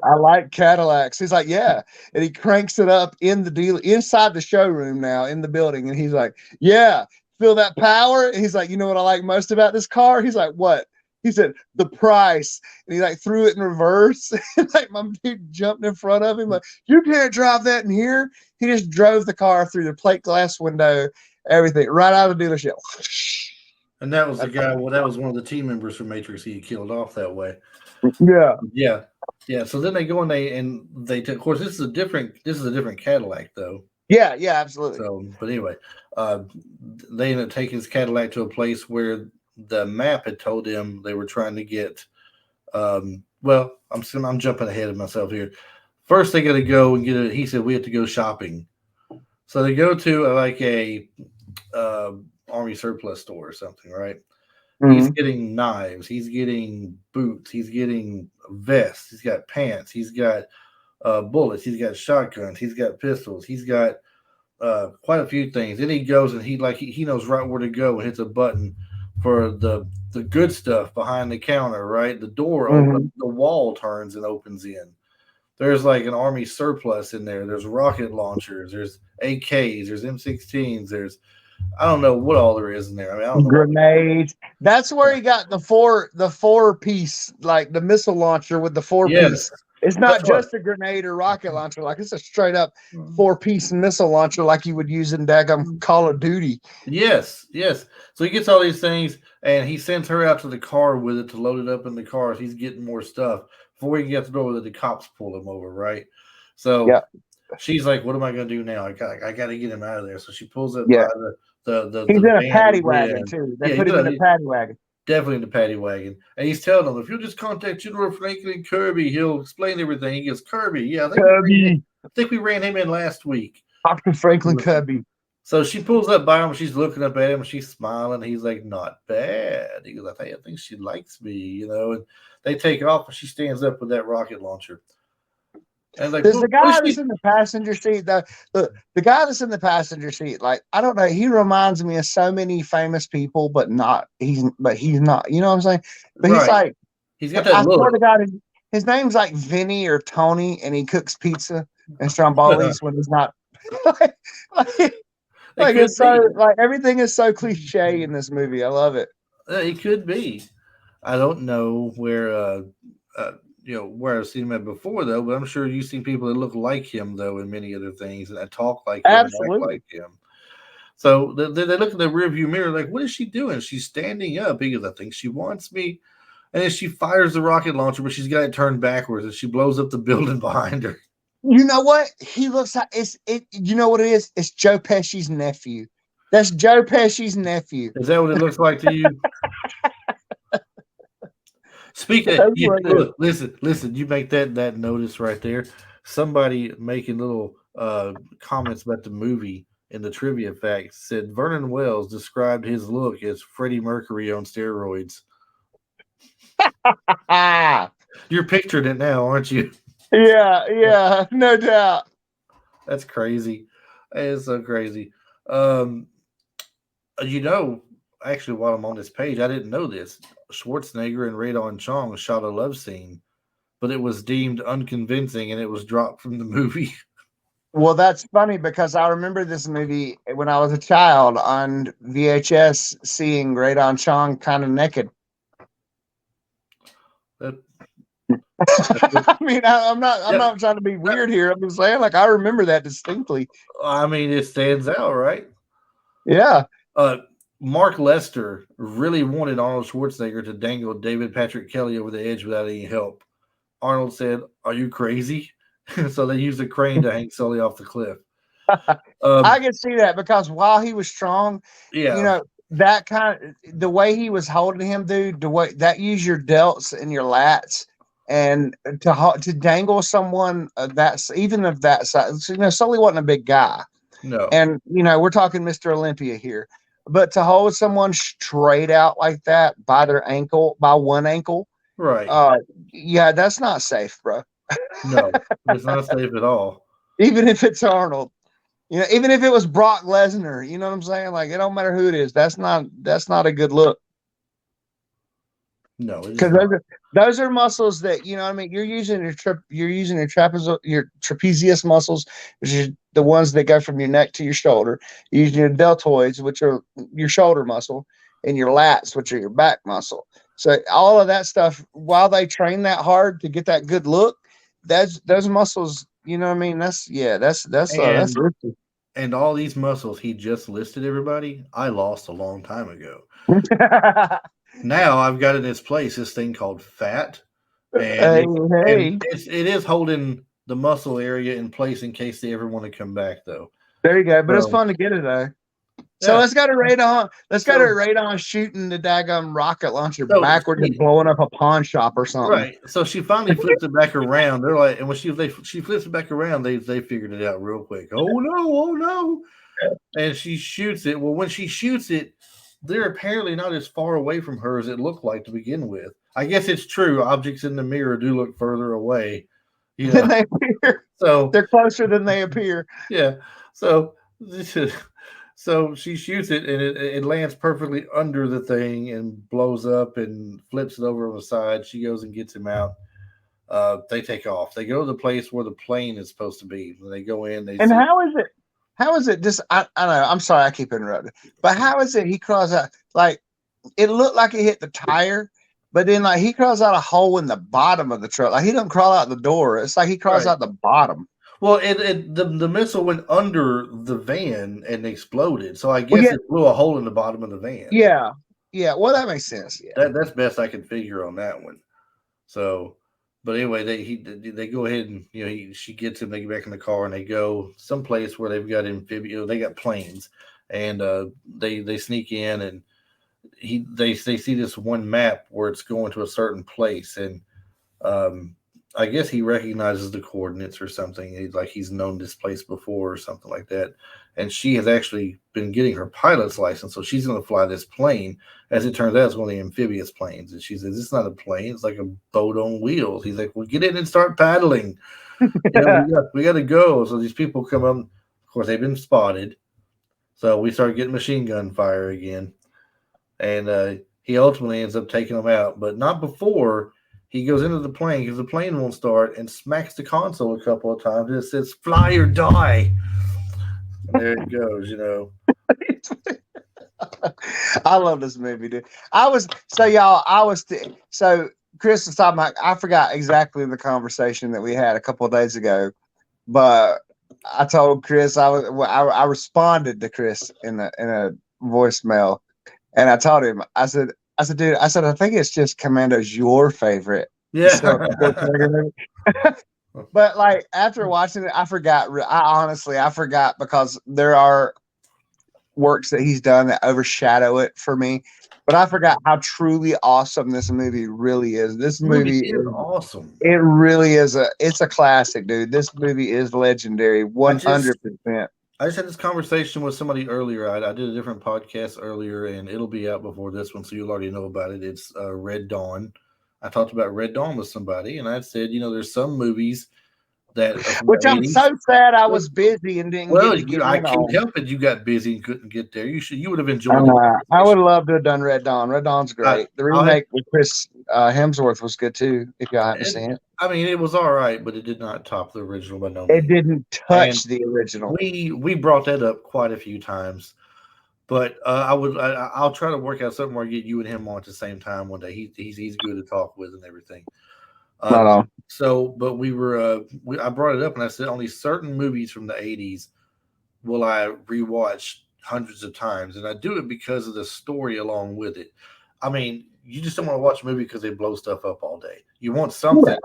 I like Cadillacs. He's like, yeah. And he cranks it up in the deal inside the showroom now in the building. And he's like, yeah, feel that power? And he's like, you know what I like most about this car? He's like, what? He said, the price. And he like threw it in reverse. And like my dude jumped in front of him, like, you can't drive that in here. He just drove the car through the plate glass window, everything, right out of the dealership. And that was the guy. Well, that was one of the team members from Matrix he killed off that way. Yeah. So then they go and they of course this is a different Cadillac though. Yeah, absolutely. So, but anyway, they ended up taking his Cadillac to a place where the map had told them they were trying to get. Well, I'm jumping ahead of myself here. First, they got to go and get it. He said we have to go shopping, so they go to a Army surplus store or something, right? Mm-hmm. He's getting knives, he's getting boots, he's getting vests, he's got pants, he's got bullets, he's got shotguns, he's got pistols, he's got quite a few things. Then he goes and he knows right where to go and hits a button for the good stuff behind the counter, right? The door opens, the wall turns and opens in. There's like an Army surplus in there. There's rocket launchers, there's AKs, there's M16s, there's I don't know what all there is in there. I mean, I don't know grenades. That's where he got the four piece, like the missile launcher with the four piece. It's not just a grenade or rocket launcher, like it's a straight up 4-piece missile launcher, like you would use in daggum Call of Duty. Yes. So he gets all these things, and he sends her out to the car with it to load it up in the car. He's getting more stuff before he can get to the door. The cops pull him over, right? So she's like, "What am I going to do now? I got to get him out of there." So she pulls up by the he's in a paddy wagon too. They put him in a paddy wagon. Definitely in the paddy wagon. And he's telling them, if you'll just contact General Franklin Kirby, he'll explain everything. He goes, Kirby, I think we ran him in last week. Dr. Franklin Kirby. So she pulls up by him, she's looking up at him, and she's smiling. He's like, not bad. He goes, I think she likes me, and they take off, and she stands up with that rocket launcher. And like, the guy that's in the passenger seat, the guy that's in the passenger seat, like, I don't know, he reminds me of so many famous people, but he's not, you know what I'm saying? But he's like, he's got that look. Swear to God, his name's like Vinny or Tony, and he cooks pizza and strombolis when he's not. like it's so like everything is so cliche in this movie. I love it. It could be. I don't know where where I've seen him at before, though, but I'm sure you've seen people that look like him, though, in many other things, and that talk like him, absolutely, and act like him. So they look in the rearview mirror like, what is she doing? She's standing up because I think she wants me. And then she fires the rocket launcher, but she's got it turned backwards, and she blows up the building behind her. You know what? He looks like it. You know what it is? It's Joe Pesci's nephew. That's Joe Pesci's nephew. Is that what it looks like to you? Speaking of, look, listen, you make that notice right there. Somebody making little comments about the movie in the trivia facts said Vernon Wells described his look as Freddie Mercury on steroids. You're picturing it now, aren't you? Yeah, no doubt. That's crazy. It's so crazy. Actually, while I'm on this page, I didn't know this. Schwarzenegger and Radon Chong shot a love scene, but it was deemed unconvincing and it was dropped from the movie. Well, that's funny because I remember this movie when I was a child on VHS, seeing Radon Chong kind of naked. I mean, I'm not trying to be weird here. I'm just saying, like, I remember that distinctly. I mean, it stands out, right? Yeah. Mark Lester really wanted Arnold Schwarzenegger to dangle David Patrick Kelly over the edge without any help. Arnold said, "Are you crazy?" So they used a crane to hang Sully off the cliff. I can see that because while he was strong, that the way he was holding him, dude, the way that use your delts and your lats. And to dangle someone even of that size, Sully wasn't a big guy. No. And, we're talking Mr. Olympia here. But to hold someone straight out like that by one ankle, Right. yeah, that's not safe, bro. No, it's not safe at all. Even if it's Arnold, even if it was Brock Lesnar, you know what I'm saying? Like, it don't matter who it is. That's not a good look. No, it is Because not. those are muscles that, you know what I mean, you're using your trapezius muscles, which is the ones that go from your neck to your shoulder. You're using your deltoids, which are your shoulder muscle, and your lats, which are your back muscle. So all of that stuff, while they train that hard to get that good look, those muscles, you know what I mean? That's And all these muscles he just listed, everybody, I lost a long time ago. Now I've got in its place this thing called fat, and hey. it is holding the muscle area in place in case they ever want to come back, though. There you go. But it's So, fun to get it though. So yeah. let's go to radon. Let's go to radon shooting the daggum rocket launcher backwards and blowing up a pawn shop or something. Right. So she finally flips it back around. They're like, and when she flips it back around, they figured it out real quick. Oh no. And she shoots it. Well, when she shoots it, they're apparently not as far away from her as it looked like to begin with. I guess it's true. Objects in the mirror do look further away. Than they appear. So they're closer than they appear. Yeah. So so she shoots it and it lands perfectly under the thing and blows up and flips it over on the side. She goes and gets him out. They take off. They go to the place where the plane is supposed to be. When they go in, how is it? How is it just I don't know. I'm sorry I keep interrupting. But how is it he crawls out? Like, it looked like it hit the tire, but then like he crawls out a hole in the bottom of the truck. Like, he doesn't crawl out the door. It's like he crawls out the bottom. Well, the missile went under the van and exploded. So I guess it blew a hole in the bottom of the van. Yeah. Yeah. Well, that makes sense. Yeah. That's best I can figure on that one. So, but anyway, they go ahead and she gets him. They get back in the car and they go someplace where they've got amphibious. They got planes, and they sneak in and they see this one map where it's going to a certain place, and I guess he recognizes the coordinates or something. He's known this place before or something like that. And she has actually been getting her pilot's license, so she's going to fly this plane. As it turns out, it's one of the amphibious planes. And she says, "It's not a plane; it's like a boat on wheels." He's like, "Well, get in and start paddling. We got to go." So these people come up. Of course, they've been spotted. So we start getting machine gun fire again, and he ultimately ends up taking them out, but not before. He goes into the plane because the plane won't start and smacks the console a couple of times. It says "Fly or die," and there it goes. I love this movie, dude. So Chris was talking about. I forgot exactly the conversation that we had a couple of days ago, but I told Chris I responded to Chris in a voicemail, and I told him I said, dude, I think it's just Commando's your favorite. Yeah. But like, after watching it, I forgot. I forgot, because there are works that he's done that overshadow it for me. But I forgot how truly awesome this movie really is. This movie is awesome. It really is it's a classic, dude. This movie is legendary, 100%. I just had this conversation with somebody earlier. I did a different podcast earlier, and it'll be out before this one, so you'll already know about it. It's Red Dawn. I talked about Red Dawn with somebody, and I said, there's some movies that... Which I'm so sad I was busy and didn't get to I couldn't help it. You got busy and couldn't get there. You would have enjoyed it. I would love to have done Red Dawn. Red Dawn's great. The remake with Chris Hemsworth was good, too, if y'all haven't seen it. I mean, it was all right, but it did not top the original by no means. It didn't touch the original. We brought that up quite a few times, but I'll try to work out something where I get you and him on at the same time one day. He's good to talk with and everything. So, but I brought it up and I said only certain movies from the 80s will I rewatch hundreds of times, and I do it because of the story along with it. I mean, you just don't want to watch a movie because they blow stuff up all day. You want something.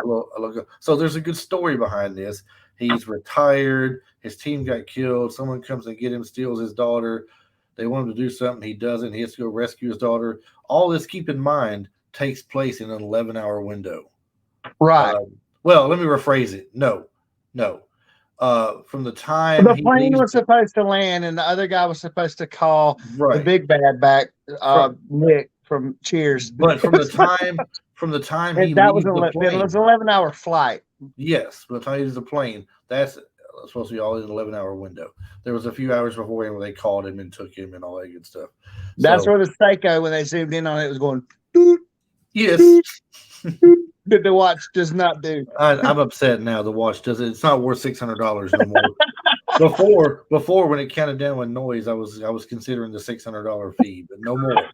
So there's a good story behind this. He's retired. His team got killed. Someone comes and get him, steals his daughter. They want him to do something. He doesn't. He has to go rescue his daughter. All this, keep in mind, takes place in an 11-hour window. Right. Well, let me rephrase it. No. from the time the plane was supposed to land, and the other guy was supposed to call the big bad back, Nick from Cheers. But from the time he that leaves the plane, it was an 11-hour flight. Yes, by the time he leaves the plane, that's supposed to be all in an 11-hour window. There was a few hours beforehand where they called him and took him and all that good stuff. That's where the Seiko, when they zoomed in on it, was going. Doot, yes. Doot, that the watch does not do. I'm upset now. The watch doesn't. It's not worth $600 no more. Before when it counted down with noise, I was considering the $600 fee, but no more.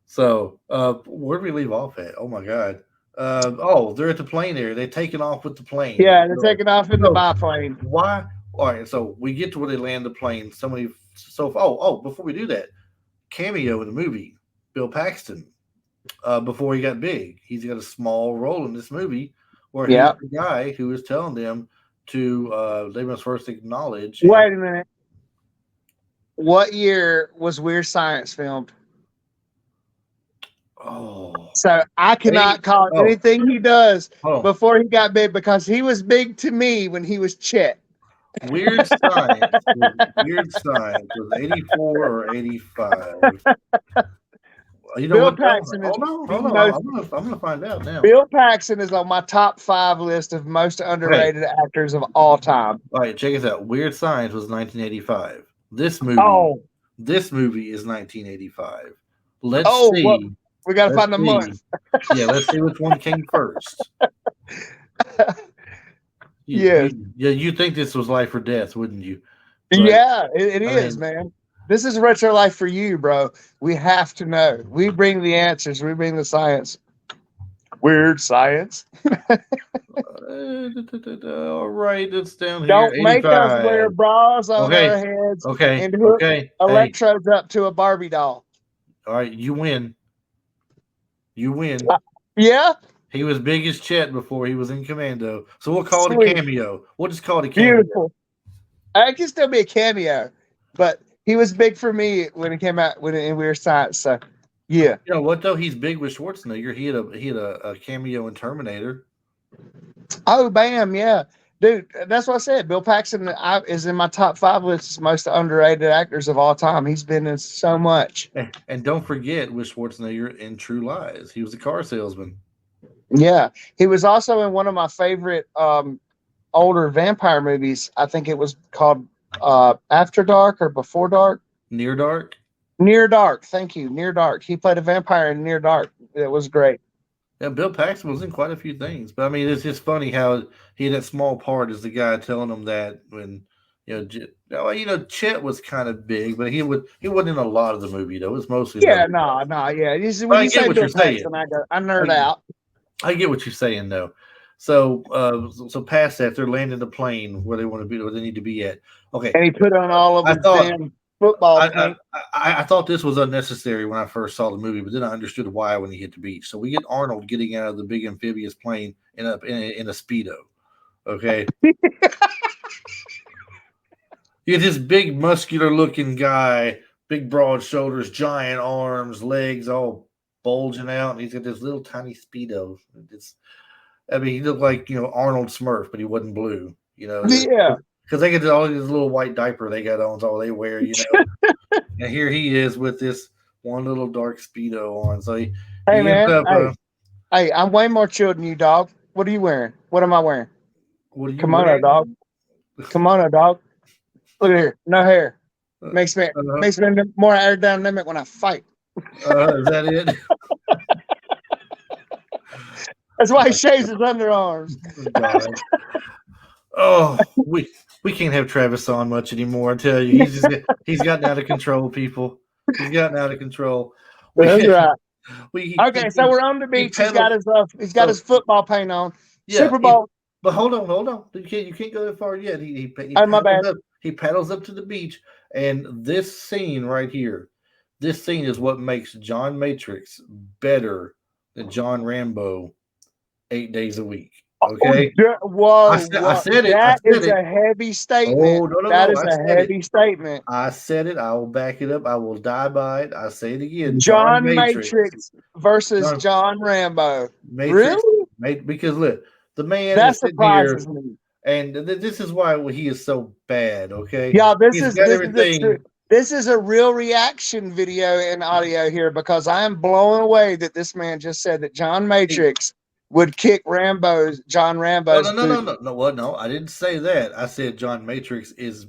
So, where did we leave off at? Oh my God. They're at the plane area. They're taking off with the plane. Yeah, they're taking off in the biplane. Why? All right. So we get to where they land the plane. Before we do that, cameo in the movie, Bill Paxton. Before he got big, he's got a small role in this movie where he's the guy who is telling them to they must first acknowledge. Wait a minute. What year was Weird Science filmed? Oh, so I cannot call anything he does before he got big, because he was big to me when he was Chet. Weird Science was 84 or 85. You know Bill Paxton is. Hold on. I'm gonna find out now. Bill Paxton is on my top 5 list of most underrated actors of all time. All right, check this out. Weird Science was 1985. This movie is 1985. Let's see. Well, we got to find the month. Yeah, let's see which one came first. You think this was Life or Death, wouldn't you? But, it is, man. This is Retro Life for you, bro. We have to know. We bring the answers. We bring the science. Weird Science. All right, it's down here. Don't make us wear bras on our heads. And hook electrodes up to a Barbie doll. All right, you win. Yeah. He was big as Chet before he was in Commando. So we'll call it a cameo. We'll just call it a cameo. Beautiful. It can still be a cameo, but he was big for me when it came out in Weird Science. So, yeah. You know what though? He's big with Schwarzenegger. He had a cameo in Terminator. Oh, bam! Yeah, dude. That's what I said. Bill Paxton is in my top 5 list of most underrated actors of all time. He's been in so much. And don't forget with Schwarzenegger in True Lies, he was a car salesman. Yeah, he was also in one of my favorite older vampire movies. I think it was called After Dark or Before Dark. Near Dark. Near Dark. Thank you. Near Dark. He played a vampire in Near Dark. It was great. Yeah, Bill Paxton was in quite a few things, but I mean, it's just funny how he had that small part as the guy telling him that when Chet was kind of big, but he wasn't in a lot of the movie though. It was mostly yeah. When you say Bill Paxton, I nerd out. I get what you're saying though. So past that, they're landing the plane where they want to be, where they need to be at. Okay, and he put on all of his damn football. I thought this was unnecessary when I first saw the movie, but then I understood why when he hit the beach. So we get Arnold getting out of the big amphibious plane in a Speedo. Okay. You get this big muscular looking guy, big broad shoulders, giant arms, legs all bulging out, and he's got this little tiny Speedo. He looked like Arnold Smurf, but he wasn't blue. Yeah. Because they get all this little white diaper they got on, is all they wear, And here he is with this one little dark Speedo on. So I'm way more chill than you, dog. What are you wearing? What am I wearing? Kimono, dog. Kimono, dog. Look at here. No hair. Makes me more aerodynamic when I fight. Is that it? That's why he shaves his underarms. Oh, we can't have Travis on much anymore. I tell you, he's gotten out of control, people. He's gotten out of control. That's right. So we're on the beach. He's got his football paint on. Yeah, Super Bowl. But hold on. You can't go that far yet. He my bad. He paddles up to the beach, and this scene right here, this scene is what makes John Matrix better than John Rambo 8 days a week. Okay. Whoa! I said it. That is a heavy statement. That is a heavy statement. I said it. I will back it up. I will die by it. I say it again. John Matrix versus John Rambo. Matrix, really? Because look, The man That is sitting here, surprises me. and this is why he is so bad. Okay, Yeah, he's got everything. This is a real reaction video and audio here because I am blown away that this man just said that John Matrix would kick John Rambo's booty. No. Well, no, I didn't say that. I said John Matrix is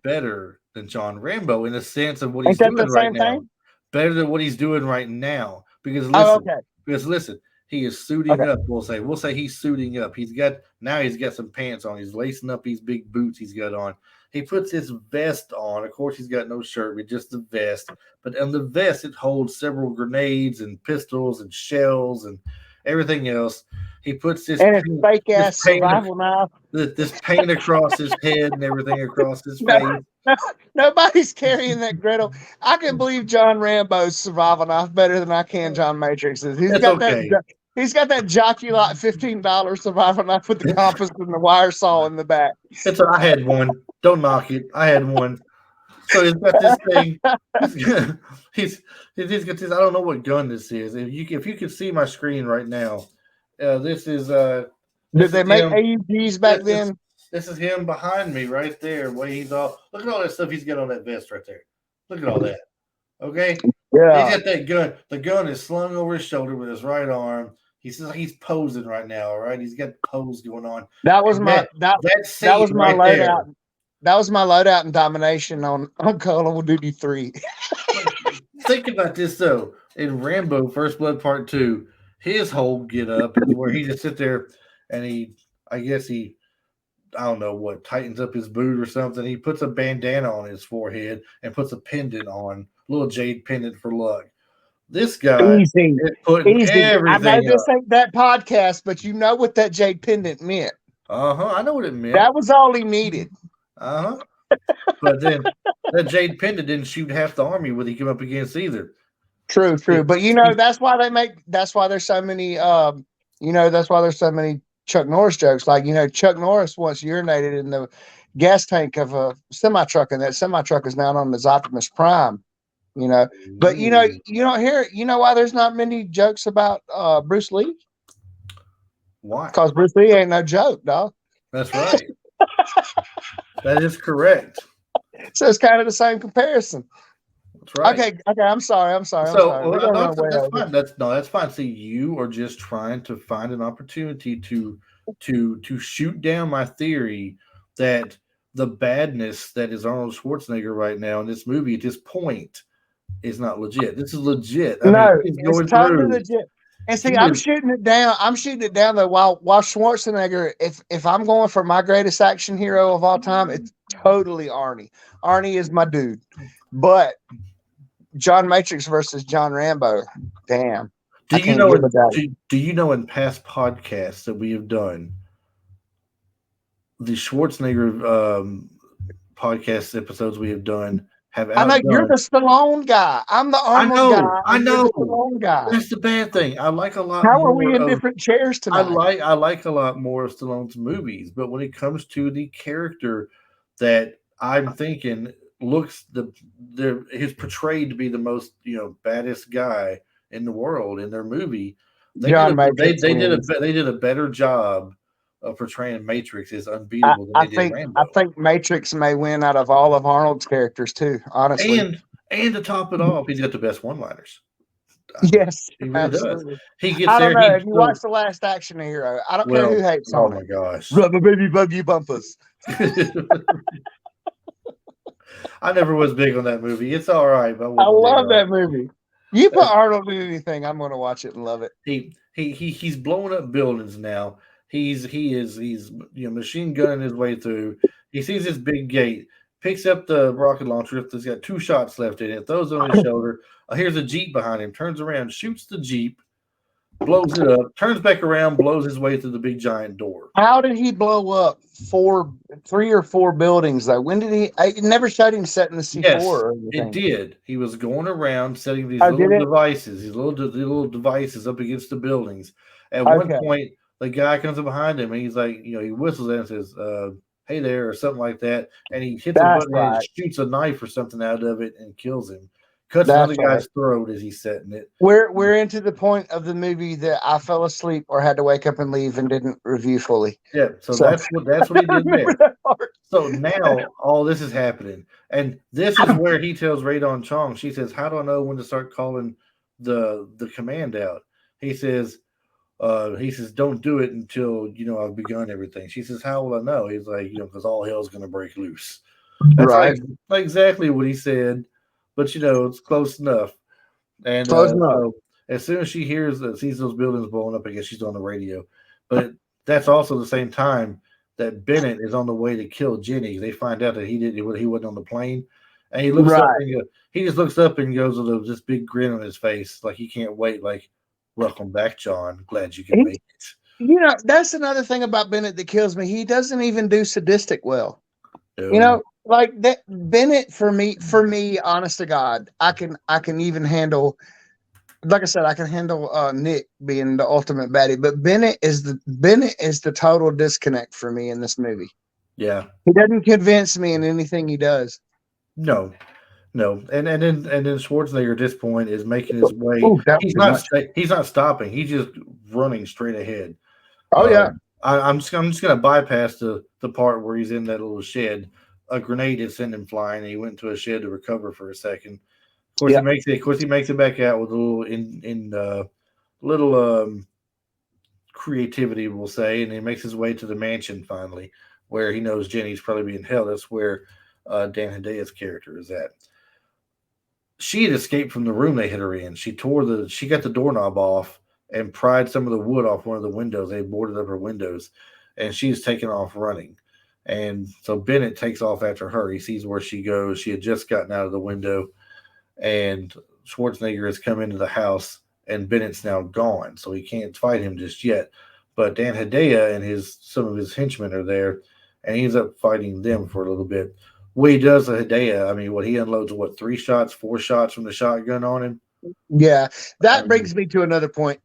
better than John Rambo in the sense of what he's Ain't that doing the right same now. thing? Better than what he's doing right now. Because Oh, listen, he is suiting up. We'll say he's suiting up. He's got some pants on. He's lacing up these big boots he's got on. He puts his vest on. Of course, he's got no shirt, but just the vest. But on the vest, it holds several grenades and pistols and shells and everything else. He puts this fake ass survival knife. This paint across his head and everything across his face. Nobody's carrying that griddle. I can believe John Rambo's survival knife better than I can John Matrix's. He's got that Jockey Lot $15 survival knife with the compass and the wire saw in the back. I had one. Don't knock it. I had one. So he's got this thing. He's got this. I don't know what gun this is. If you can see my screen right now, this is. Did they make AUGs back then? This is him behind me right there. Where he's all. Look at all that stuff he's got on that vest right there. Look at all that. Okay. Yeah. He's got that gun. The gun is slung over his shoulder with his right arm. He's posing right now. All right. He's got pose going on. That was my loadout. There. That was my loadout and domination on Call of Duty 3. Think about this though. In Rambo First Blood Part 2, his whole get up is where he just sit there and I don't know what, tightens up his boot or something. He puts a bandana on his forehead and puts a pendant on, a little jade pendant for luck. This guy is putting everything I know this up. ain't that podcast, but you know what that jade pendant meant. I know what it meant. That was all he needed. But then that jade pendant didn't shoot half the army when he came up against either. True. But that's why there's so many Chuck Norris jokes. Like, Chuck Norris once urinated in the gas tank of a semi truck, and that semi truck is now on his Optimus Prime. But you don't hear. You know why there's not many jokes about Bruce Lee? Why? Because Bruce Lee ain't no joke, dog. That's right. That is correct. So it's kind of the same comparison. That's right. Okay. I'm sorry. That's fine. See, you are just trying to find an opportunity to shoot down my theory that the badness that is Arnold Schwarzenegger right now in this movie at this point is not legit. This is legit. It's totally legit. And see, I'm shooting it down. Though while Schwarzenegger, if I'm going for my greatest action hero of all time, it's totally Arnie. Arnie is my dude. But John Matrix versus John Rambo, damn. Do you know in past podcasts that we have done, the Schwarzenegger podcast episodes we have done have outdone. I know you're the Stallone guy. I'm the Arnold guy. I know. The Stallone guy. That's the bad thing. I like a lot. How are we in different chairs tonight? I like a lot more of Stallone's movies, but when it comes to the character that I'm thinking he's portrayed to be the most baddest guy in the world in their movie, they did a better job of portraying Matrix is unbeatable than they did Rambo. I think Matrix may win out of all of Arnold's characters too, honestly. And to top it off, he's got the best one-liners. Yes, he really absolutely. does. He gets I there. don't know. If you watch The Last Action Hero, I don't care who hates on it. Oh my gosh. Rubber baby buggy bumpers. I never was big on that movie. It's all right, but I love that movie. You put Arnold in anything, I'm going to watch it and love it. He's blowing up buildings now. He's machine gunning his way through. He sees this big gate, picks up the rocket launcher. There's got 2 shots left in it. Throws it on his shoulder. Here's a Jeep behind him. Turns around, shoots the Jeep, blows it up. Turns back around, blows his way through the big giant door. How did he blow up 3 or 4 buildings though? When did he? It never showed him setting the C4. Yes, or anything. It did. He was going around setting these little little devices up against the buildings. At one point, the guy comes up behind him and he's like, he whistles at him and says, "Hey there," or something like that. And he hits a button and shoots a knife or something out of it and kills him. Cuts another guy's throat as he's setting it. We're into the point of the movie that I fell asleep or had to wake up and leave and didn't review fully. Yeah, so that's what he did there. So now all this is happening, and this is where he tells Radon Chong. She says, "How do I know when to start calling the command out?" He says, "Don't do it until I've begun everything." She says, "How will I know?" He's like, because all hell's going to break loose. That's right. Like exactly what he said, but it's close enough. And so as soon as she sees those buildings blowing up, I guess she's on the radio. But that's also the same time that Bennett is on the way to kill Jenny. They find out that he wasn't on the plane, and he looks up and he just looks up and goes with this big grin on his face, like he can't wait. Like, welcome back, John. Glad you can make it. That's another thing about Bennett that kills me. He doesn't even do sadistic well. No. Like that Bennett for me, honest to God, I can even handle. Like I said, I can handle Nick being the ultimate baddie, but Bennett is the total disconnect for me in this movie. Yeah, he doesn't convince me in anything he does. No, and then Schwarzenegger at this point is making his way. He's not stopping. He's just running straight ahead. Oh yeah. I'm just gonna bypass the part where he's in that little shed. A grenade is sent him flying, and he went to a shed to recover for a second. Of course, he makes it back out with a little creativity, we'll say, and he makes his way to the mansion finally, where he knows Jenny's probably being held. That's where Dan Hedaya's character is at. She had escaped from the room they had her in. She got the doorknob off and pried some of the wood off one of the windows. They boarded up her windows, and she's taken off running. And so Bennett takes off after her. He sees where she goes. She had just gotten out of the window, and Schwarzenegger has come into the house, and Bennett's now gone, so he can't fight him just yet. But Dan Hedaya and some of his henchmen are there, and he ends up fighting them for a little bit. What he does to Hedaya, he unloads 4 shots from the shotgun on him. Yeah, that brings me to another point.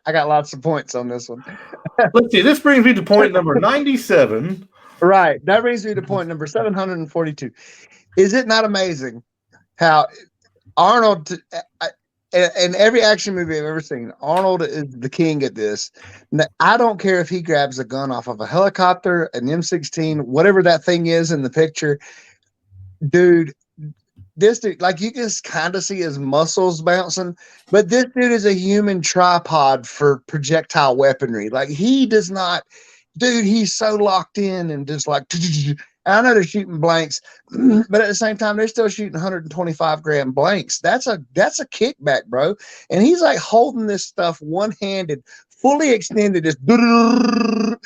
I got lots of points on this one. Let's see. This brings me to point number 97. Right. That brings me to point number 742. Is it not amazing how Arnold, in every action movie I've ever seen, Arnold is the king at this. Now, I don't care if he grabs a gun off of a helicopter, an M16, whatever that thing is in the picture. Dude, this dude, like you can kind of see his muscles bouncing, but this dude is a human tripod for projectile weaponry. Like he does not, dude, he's so locked in and just like, I know they're shooting blanks, but at the same time, they're still shooting 125 gram blanks. That's a kickback, bro. And he's like holding this stuff one-handed, fully extended, just, and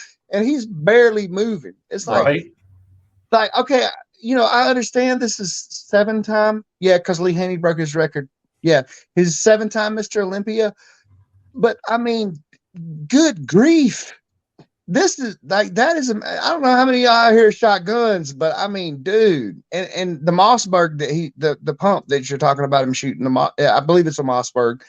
he's barely moving. It's like, okay, I understand this is 7-time. Yeah, because Lee Haney broke his record. Yeah, his 7-time Mr. Olympia. But good grief. This is like, that is, I don't know how many of y'all out here shot guns, but dude, and the Mossberg that the pump that you're talking about him shooting, I believe it's a Mossberg.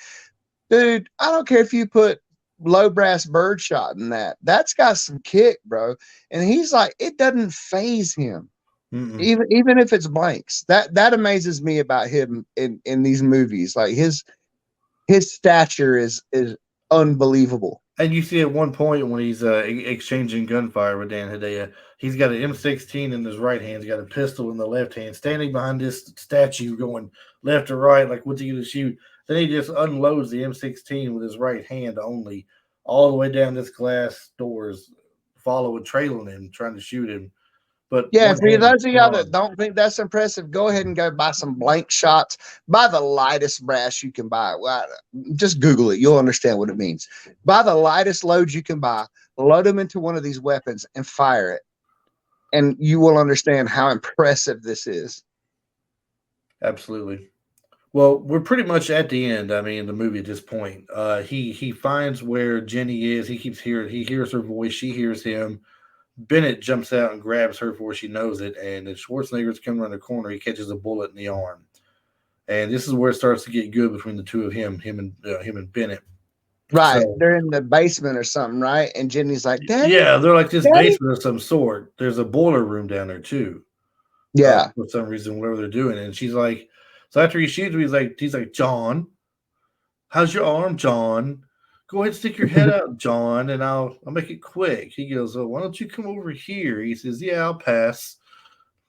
Dude, I don't care if you put low brass bird shot in that. That's got some kick, bro. And he's like, it doesn't phase him. Mm-mm. Even if it's blanks. That amazes me about him in these movies. Like his stature is unbelievable. And you see at one point when he's exchanging gunfire with Dan Hedaya, he's got an M16 in his right hand, he's got a pistol in the left hand, standing behind this statue going left or right, like what's he going to shoot? Then he just unloads the M16 with his right hand only, all the way down this glass doors, trailing him, trying to shoot him. But yeah, for those of y'all that don't think that's impressive, go ahead and go buy some blank shots. Buy the lightest brass you can buy. Well, just Google it. You'll understand what it means. Buy the lightest loads you can buy, load them into one of these weapons, and fire it. And you will understand how impressive this is. Absolutely. Well, we're pretty much at the end. The movie at this point. He finds where Jenny is. He hears her voice. She hears him. Bennett jumps out and grabs her before she knows it, and as Schwarzenegger's coming around the corner, he catches a bullet in the arm. And this is where it starts to get good between the two of him and Bennett. Right. So, they're in the basement or something, right? And Jenny's like, Daddy, yeah, they're like this basement of some sort. There's a boiler room down there, too. Yeah. For some reason, whatever they're doing. And she's like, so after he shoots him, he's like, John, how's your arm, John? Go ahead and stick your head out, John, and I'll make it quick. He goes, oh, why don't you come over here? He says, yeah, I'll pass.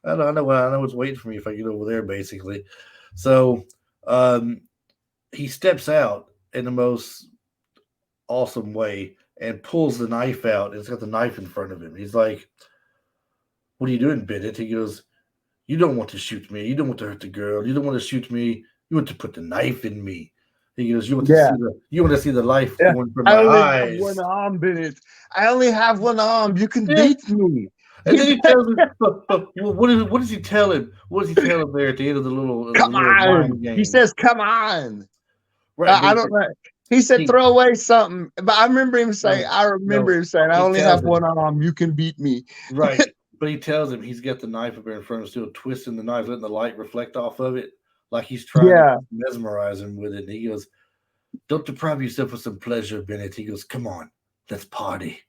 I know what's waiting for me if I get over there, basically. So he steps out in the most awesome way and pulls the knife out. And it's got the knife in front of him. He's like, what are you doing, Bennett? He goes, you don't want to shoot me. You don't want to hurt the girl. You don't want to shoot me. You want to put the knife in me. He goes, you want to see the life going from my eyes. Have one arm, Bennett. I only have one arm. You can beat me. And then he tells him, what does he tell him? What does he tell him there at the end of the little come on? He says, come on. Right. I don't know. He said, throw away something. But I remember him saying, I only have one arm. You can beat me. Right. But he tells him he's got the knife up there in front of him, still twisting the knife, letting the light reflect off of it, like he's trying to mesmerize him with it. And he goes, don't deprive yourself of some pleasure, Bennett. He goes, come on, let's party.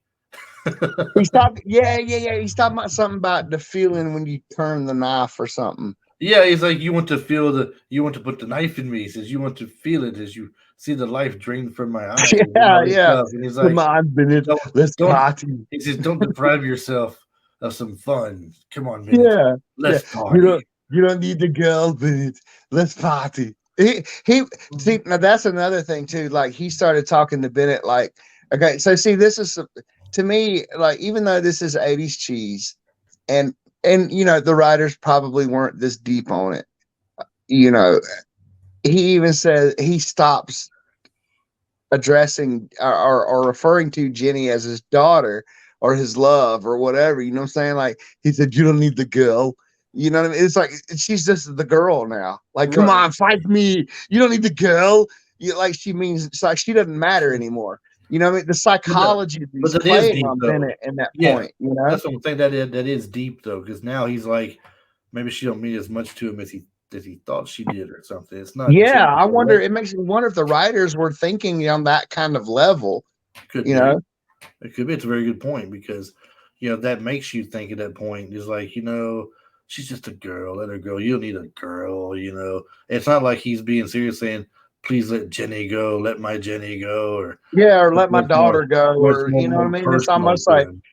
He's talking, He's talking about something about the feeling when you turn the knife or something. Yeah, he's like, you want to put the knife in me. He says, you want to feel it as you see the life drain from my eyes. Yeah. And he's like, come on, Bennett, let's party. He says, don't deprive yourself of some fun. Come on, Bennett. Let's party. You don't need the girl, Bennett. Let's party. See, now that's another thing too. Like he started talking to Bennett like, okay, so see, this is to me, like, even though this is 80s cheese and the writers probably weren't this deep on it, he even said he stops addressing or referring to Jenny as his daughter or his love or whatever, you know what I'm saying? Like he said, you don't need the girl. You know what I mean? It's like she's just the girl now. Like, come on, fight me. You don't need the girl. It's like she doesn't matter anymore. You know what I mean? The psychology is playing on Bennett in that point. You know, that's what I'm saying. That is deep though, because now he's like, maybe she don't mean as much to him as he thought she did or something. It's not. Yeah, I wonder. It makes me wonder if the writers were thinking on that kind of level. Could be. It could be. It's a very good point because that makes you think at that point is like she's just a girl. Let her go. You don't need a girl. It's not like he's being serious saying, please let Jenny go. Let my Jenny go. Or let my daughter go. Or, you know what I mean? It's almost like, and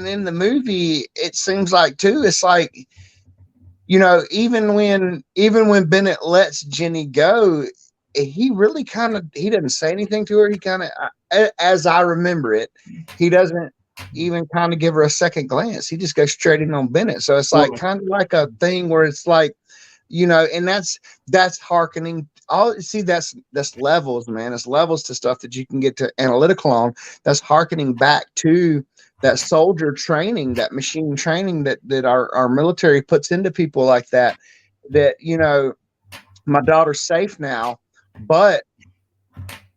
in the movie, it seems like, too, it's like, even when Bennett lets Jenny go, he really he doesn't say anything to her. He kind of, as I remember it, he doesn't even kind of give her a second glance. He just goes straight in on Bennett. So it's like kind of like a thing where it's like, and that's hearkening. That's levels, man. It's levels to stuff that you can get to analytical on. That's hearkening back to that soldier training, that machine training that our military puts into people like that. That my daughter's safe now, but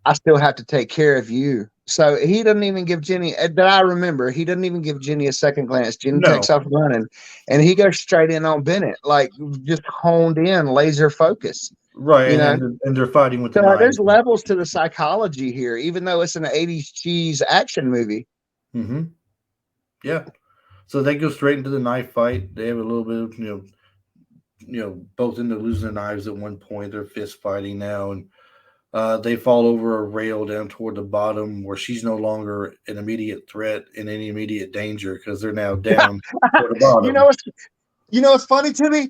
I still have to take care of you. So he doesn't even give Jenny, that I remember, he doesn't even give Jenny a second glance. Jenny takes off running, and he goes straight in on Bennett, like just honed in, laser focus. Right, and they're fighting with the knife. There's levels to the psychology here, even though it's an 80s cheese action movie. Mm-hmm. Yeah. So they go straight into the knife fight. They have a little bit of, both into losing their knives at one point. They're fist fighting now, and they fall over a rail down toward the bottom where she's no longer an immediate threat in any immediate danger because they're now down toward the bottom. What's funny to me?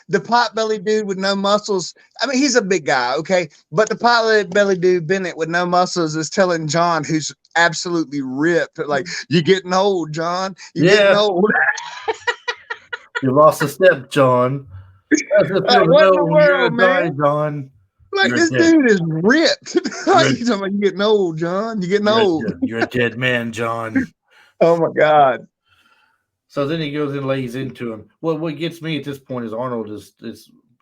The pot-belly dude with no muscles. I mean, he's a big guy, okay? But the pot-belly dude, Bennett, with no muscles is telling John, who's absolutely ripped, like, you're getting old, John. You're getting old. You lost a step, John. What in the world, man? John. Like, this dude is ripped. Like, he's talking about, you're getting old, John. You're getting old. You're a dead man, John. Oh, my God. So then he goes and lays into him. Well, what gets me at this point is Arnold is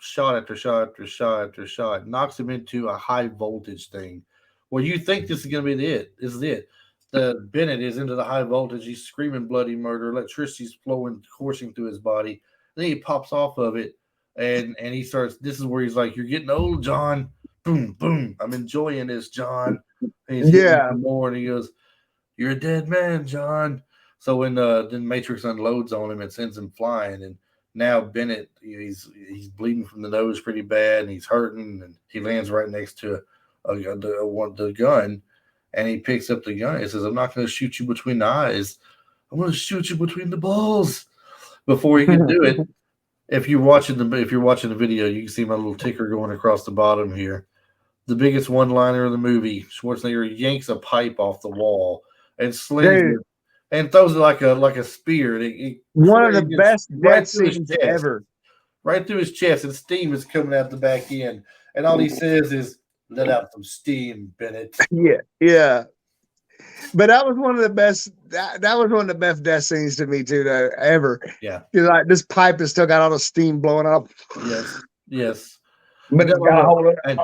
shot after shot after shot after shot, knocks him into a high voltage thing where you think this is going to be it. This is it. The Bennett is into the high voltage. He's screaming bloody murder. Electricity's coursing through his body. Then he pops off of it, and he starts. This is where he's like, "You're getting old, John." Boom, boom. I'm enjoying this, John. And he's more, and he goes, "You're a dead man, John." So when then Matrix unloads on him and sends him flying, and now Bennett, he's bleeding from the nose pretty bad, and he's hurting, and he lands right next to the gun, and he picks up the gun. He says, "I'm not going to shoot you between the eyes. I'm going to shoot you between the balls." Before he can do it, if you're watching the video, you can see my little ticker going across the bottom here. The biggest one-liner of the movie: Schwarzenegger yanks a pipe off the wall and slings it and throws it like a spear. One of the best death scenes ever. Right through his chest, and steam is coming out the back end. And all he says is, "Let out some steam, Bennett." Yeah. But that was one of the best. That was one of the best death scenes to me too, though, ever. Yeah. Like this pipe has still got all the steam blowing up. Yes. But it's got a hold of it. And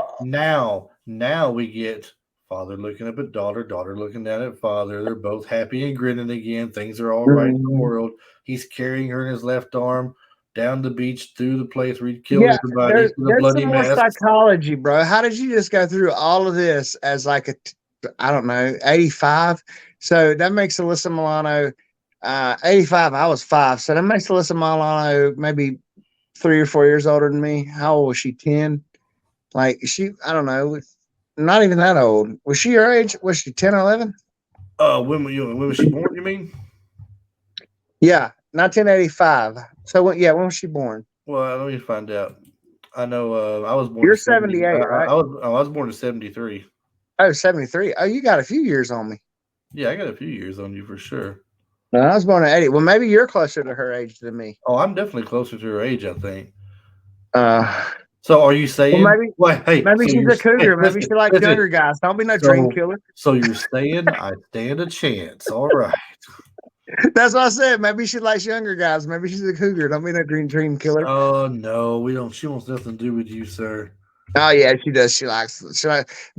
now we get father looking up at daughter, daughter looking down at father. They're both happy and grinning again. Things are all right in the world. He's carrying her in his left arm down the beach through the place where he killed everybody with a bloody some more mess. Psychology, bro. How did you just go through all of this as like I don't know, 85? So that makes Alyssa Milano 85. I was 5. So that makes Alyssa Milano maybe 3 or 4 years older than me. How old was she? 10? Like I don't know. Not even that old. Was she your age? Was she 10 or 11? When was she born, you mean? Yeah, 1985. So when was she born? Well, let me find out. I know I was born. You're 78, right? I was born in 73. Oh, 73. Oh, you got a few years on me. Yeah, I got a few years on you for sure. No, I was born in 80. Well, maybe you're closer to her age than me. Oh, I'm definitely closer to her age, I think. So are you saying? Well, maybe she's a cougar. Maybe she likes younger guys. Don't be no dream killer. So you're saying I stand a chance. All right. That's what I said. Maybe she likes younger guys. Maybe she's a cougar. Don't be no dream killer. Oh no, we don't. She wants nothing to do with you, sir. Oh yeah, she does. She likes.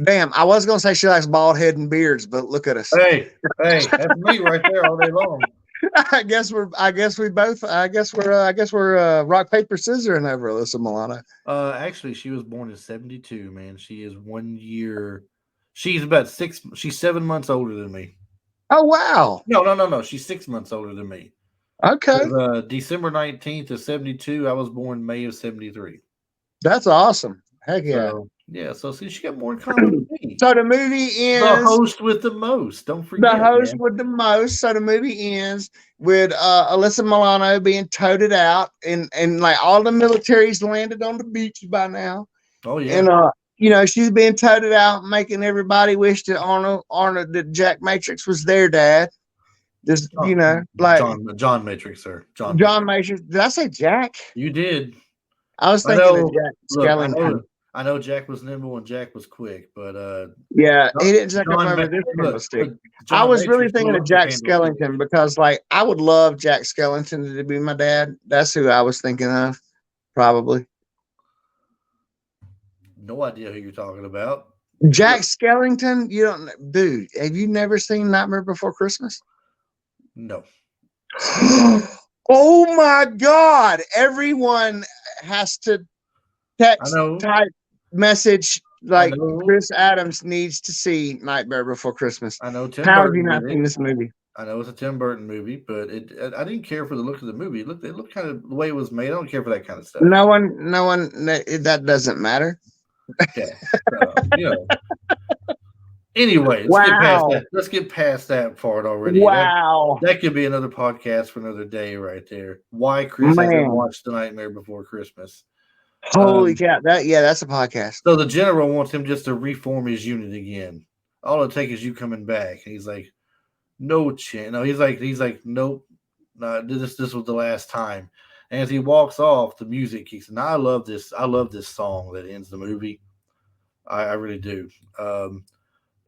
Damn, I was gonna say she likes bald head and beards, but look at us. Hey, that's me right there all day long. I guess we're rock paper scissors over Alyssa Milano. Actually, she was born in 72. Man, she is 1 year. She's about 6. She's 7 months older than me. Oh wow! No. She's 6 months older than me. Okay. December 19th of 72. I was born May of 73. That's awesome. Heck yeah. So see, she got more in common with me. So the movie ends. The host with the most. Don't forget. The host with the most. So the movie ends with Alyssa Milano being toted out, and like all the military's landed on the beach by now. Oh yeah. And she's being toted out, making everybody wish that Arnold that Jack Matrix was their dad. Just like John Matrix, sir. John Matrix. Did I say Jack? You did. I was thinking of Jack Skellington. I know Jack was nimble and Jack was quick, but he didn't check up over this stick. I was really thinking of Jack Skellington because, like, I would love Jack Skellington to be my dad. That's who I was thinking of, probably. No idea who you're talking about. Jack Skellington? You don't, dude? Have you never seen Nightmare Before Christmas? No. Oh my God! Everyone has to text type message like Chris Adams needs to see Nightmare Before Christmas. I know. How have you not seen this movie? I know it's a Tim Burton movie, but I didn't care for the look of the movie. It looked kind of the way it was made. I don't care for that kind of stuff. No one. That doesn't matter. Okay. Anyway, let's get past that part already. Wow. That could be another podcast for another day right there. Why Chris hasn't watched The Nightmare Before Christmas. Holy cow. That's a podcast. So the general wants him just to reform his unit again. All it takes is you coming back. And he's like, no chance. No, he's like, nope. No, this was the last time. And as he walks off, the music kicks in. Now, I love this song that ends the movie. I really do.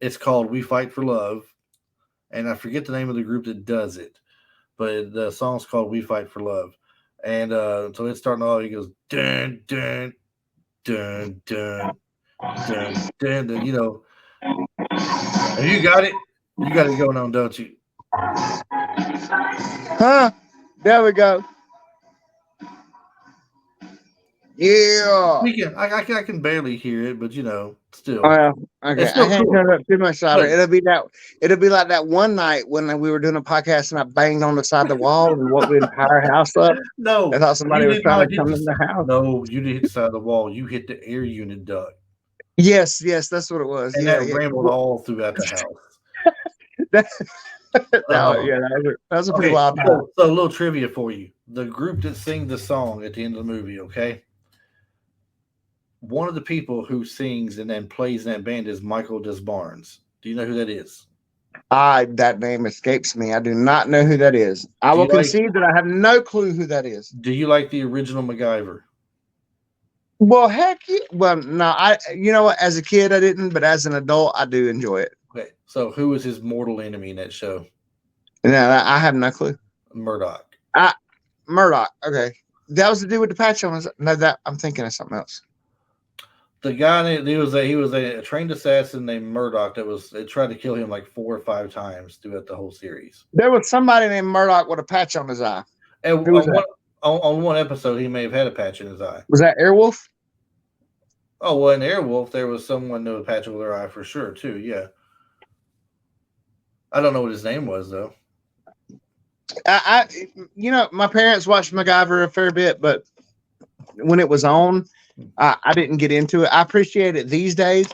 It's called We Fight for Love. And I forget the name of the group that does it. But the song's called We Fight for Love. And so it's starting off, he goes, dun, dun, dun, dun, dun, dun, dun, Have you got it? You got it going on, don't you? Huh? There we go. Yeah. I can barely hear it, but still, Well, okay. it's I still can't cool. turn it up too much louder. But- It'll be like that one night when we were doing a podcast and I banged on the side of the wall and woke the entire house up. No, I thought somebody you was did trying not to hit come the. in the house. No, you didn't hit the side of the wall. You hit the air unit duct, Yes, that's what it was. and Yeah, that rambled all throughout the house. that, Uh, that was a pretty Okay, wild time. so a little trivia for you. The group that sing the song at the end of the movie, okay? One of the people who sings and then plays in that band is Michael Desbarnes. Do you know who that is? That name escapes me. I do not know who that is. I will concede that I have no clue who that is. Do you like the original MacGyver? Well, heck yeah. Well, no, you know what? As a kid, I didn't, but as an adult, I do enjoy it. Okay, so who was his mortal enemy in that show? No, I have no clue. Murdoch. Murdoch. Okay, that was to do with the patch on his. No, that I'm thinking of something else. The guy he was a trained assassin named Murdoch they tried to kill him like 4 or 5 times throughout the whole series. There was somebody named Murdoch with a patch on his eye. And on one episode, he may have had a patch in his eye. Was that Airwolf? Oh well, in Airwolf, there was someone with a patch over their eye for sure too. Yeah, I don't know what his name was though. My parents watched MacGyver a fair bit, but when it was on, I didn't get into it. I appreciate it these days,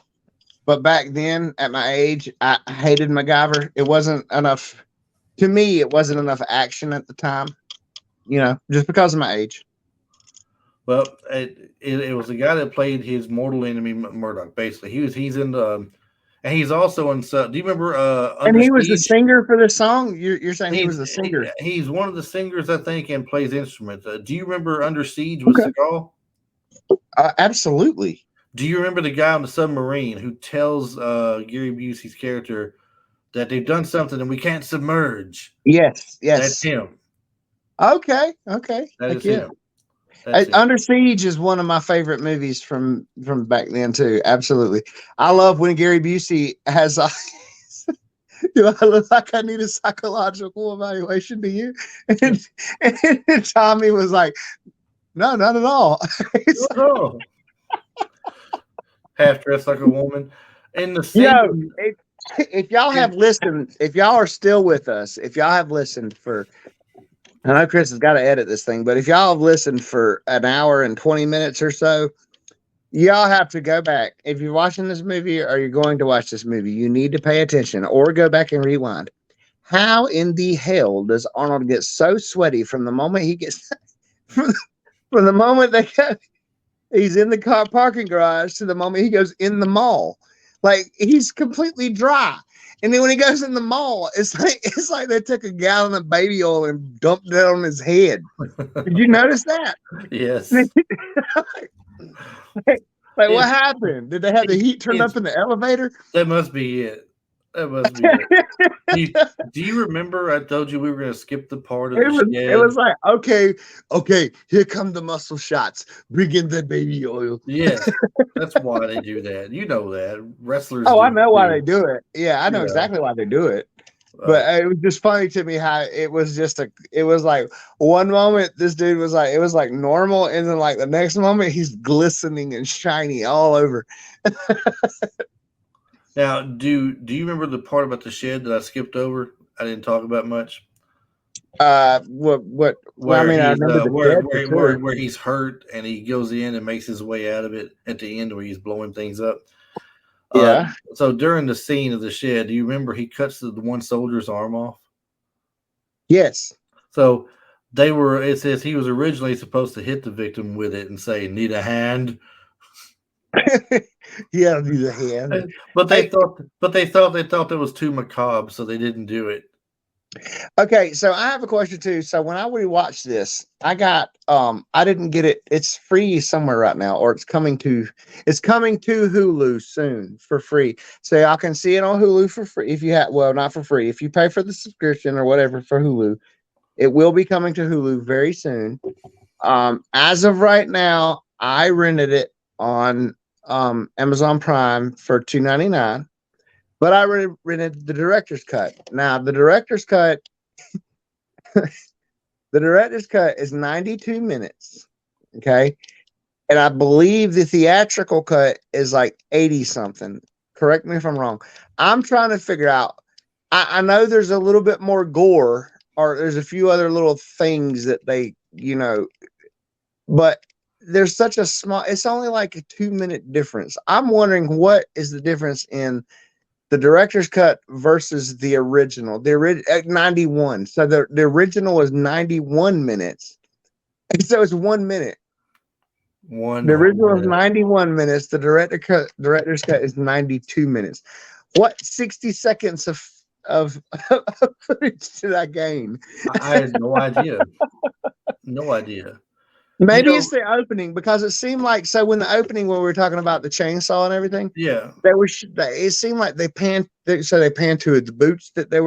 but back then, at my age, I hated MacGyver. It wasn't enough to me. It wasn't enough action at the time, just because of my age. Well, it was the guy that played his mortal enemy, Murdoch. Basically, he's in the, and he's also in. Do you remember? And he was the singer for this song. You're saying he was the singer? He's one of the singers, I think, and plays instruments. Do you remember Under Siege with Seagal? Absolutely. Do you remember the guy on the submarine who tells Gary Busey's character that they've done something and we can't submerge? Yes. That's him. Okay. That is him. Under Siege is one of my favorite movies from back then too. Absolutely. I love when Gary Busey has do I look like I need a psychological evaluation to you? And Tommy was like, no, not at all. No. Half dressed like a woman. In the scene, if y'all have listened, if y'all are still with us, if y'all have listened for, I know Chris has got to edit this thing, but if y'all have listened for an hour and 20 minutes or so, y'all have to go back. If you're watching this movie or you're going to watch this movie, you need to pay attention or go back and rewind. How in the hell does Arnold get so sweaty from the moment he gets from the moment he's in the car parking garage to the moment he goes in the mall? Like, he's completely dry. And then when he goes in the mall, it's like they took a gallon of baby oil and dumped it on his head. Did you notice that? Yes. Like what happened? Did they have the heat turned up in the elevator? That must be it. Do you remember I told you we were going to skip the part of the shed? It was like, okay, here come the muscle shots. Bring in the baby oil. Yes, that's why they do that. You know that. Wrestlers I know why they do it. Yeah, I know exactly why they do it. But it was just funny to me how it was like one moment this dude was like, it was like normal, and then like the next moment he's glistening and shiny all over. Now, do you remember the part about the shed that I skipped over? I didn't talk about much. What? Well, I mean, I remember where he's hurt and he goes in and makes his way out of it at the end where he's blowing things up. Yeah. So during the scene of the shed, do you remember he cuts the one soldier's arm off? Yes. So it says he was originally supposed to hit the victim with it and say, "Need a hand." Yeah, need a hand. But they thought that was too macabre, so they didn't do it. Okay, so I have a question too. So when I rewatched this, I didn't get it. It's free somewhere right now, or it's coming to Hulu soon for free. So y'all can see it on Hulu for free if you have, well, not for free. If you pay for the subscription or whatever for Hulu, it will be coming to Hulu very soon. As of right now, I rented it on Amazon Prime for $2.99. But I rented the director's cut. Now the director's cut, is 92 minutes. Okay, And I believe the theatrical cut is like 80 something. Correct me if I'm wrong. I'm trying to figure out. I know there's a little bit more gore, or there's a few other little things that they, but there's such a small, it's only like a 2-minute difference. I'm wondering what is the difference in the director's cut versus the original. At 91. So the original was 91 minutes. And so it's 1 minute. The original is 91 minutes. The director's cut is 92 minutes. What 60 seconds of footage did I gain? I had no idea. No idea. Maybe it's the opening, because it seemed like, so when the opening, when we were talking about the chainsaw and everything, it seemed like they panned to the boots that he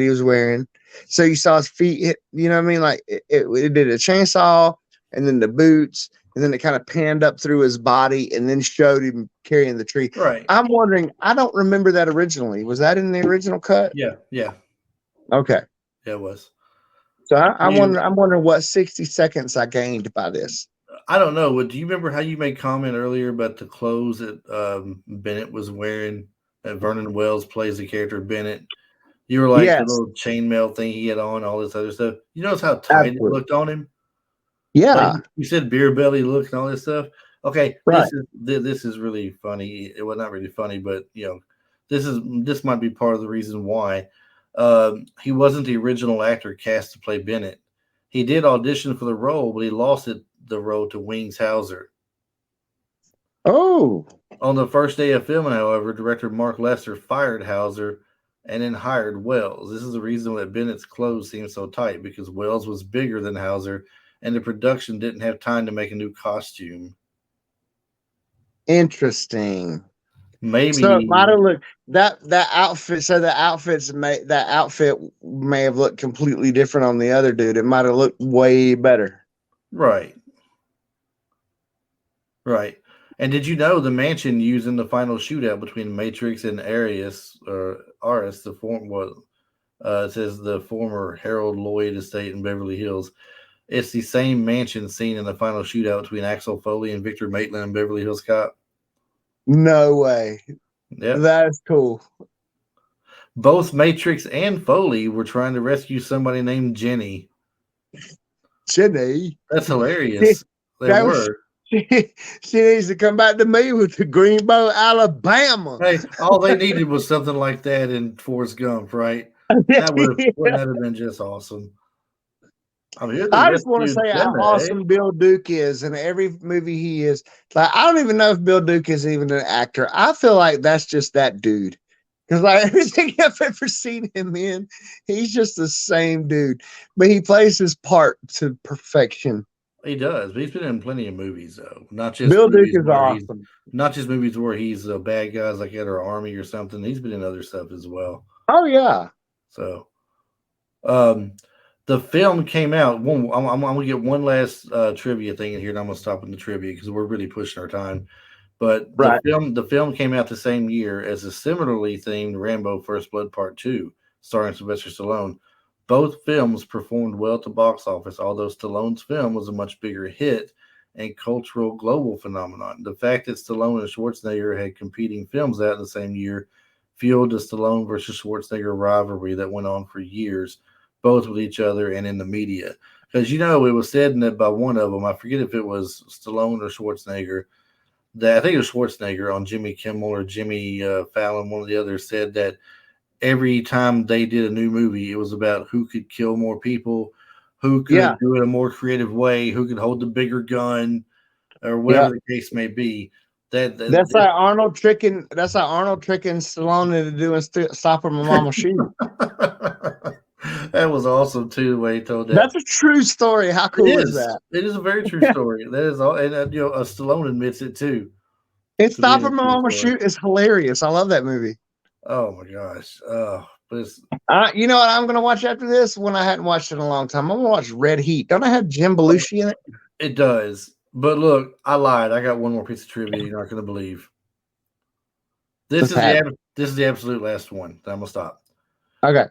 was wearing. So you saw his feet hit, you know what I mean? Like it did a chainsaw and then the boots, and then it kind of panned up through his body and then showed him carrying the tree. Right. I'm wondering, I don't remember that originally. Was that in the original cut? Yeah. Okay. Yeah, it was. So I'm wondering what 60 seconds I gained by this. I don't know. But do you remember how you made comment earlier about the clothes that Bennett was wearing? That Vernon Wells plays the character Bennett. You were like the little chainmail thing he had on, all this other stuff. You notice how tight it looked on him? Yeah. Like you said beer belly look and all this stuff. Okay, right. This is really funny. It was not really funny, but this might be part of the reason why. He wasn't the original actor cast to play Bennett. He did audition for the role, but he lost the role to Wings Hauser. Oh. On the first day of filming, however, director Mark Lester fired Hauser and then hired Wells. This is the reason that Bennett's clothes seemed so tight, because Wells was bigger than Hauser, and the production didn't have time to make a new costume. Interesting. Maybe so it might have looked that outfit. So that outfit may have looked completely different on the other dude. It might have looked way better. Right. And did you know the mansion used in the final shootout between Matrix and Arius, the form was it says the former Harold Lloyd estate in Beverly Hills. It's the same mansion seen in the final shootout between Axel Foley and Victor Maitland in Beverly Hills Cop. No way. Yeah, that's cool. Both Matrix and Foley were trying to rescue somebody named Jenny. Jenny? That's hilarious. She needs to come back to me with the Greenbow, Alabama. Hey, all they needed was something like that in Forrest Gump, right? Wouldn't that have been just awesome? I just want to say how awesome Bill Duke is in every movie he is. Like, I don't even know if Bill Duke is even an actor. I feel like that's just that dude. Because like everything I've ever seen him in, he's just the same dude. But he plays his part to perfection. He does, but he's been in plenty of movies though. Not just Bill Duke is awesome. Not just movies where he's a bad guy like at our army or something. He's been in other stuff as well. Oh yeah. So, the film came out. I'm gonna get one last trivia thing in here, and I'm gonna stop with the trivia because we're really pushing our time. But the film came out the same year as a similarly themed Rambo: First Blood Part 2, starring Sylvester Stallone. Both films performed well at the box office, although Stallone's film was a much bigger hit and cultural global phenomenon. The fact that Stallone and Schwarzenegger had competing films out in the same year fueled the Stallone versus Schwarzenegger rivalry that went on for years, both with each other and in the media. Because, it was said that by one of them, I forget if it was Stallone or Schwarzenegger, that I think it was Schwarzenegger on Jimmy Kimmel or Jimmy Fallon, one of the others, said that every time they did a new movie, it was about who could kill more people, who could do it a more creative way, who could hold the bigger gun, or whatever the case may be. That's like Arnold tricking Stallone into doing Stop or My Mama Shoot. That was awesome too, the way he told that. That's a true story. How cool is that? It is a very true story. That is all, and Stallone admits it too. And Stop or My Mama Shoot is hilarious. I love that movie. Oh my gosh! You know what I'm going to watch after this? When I hadn't watched it in a long time, I'm going to watch Red Heat. Don't I have Jim Belushi in it? It does. But look, I lied. I got one more piece of trivia you're not going to believe. This is the absolute last one. I'm going to stop. Okay.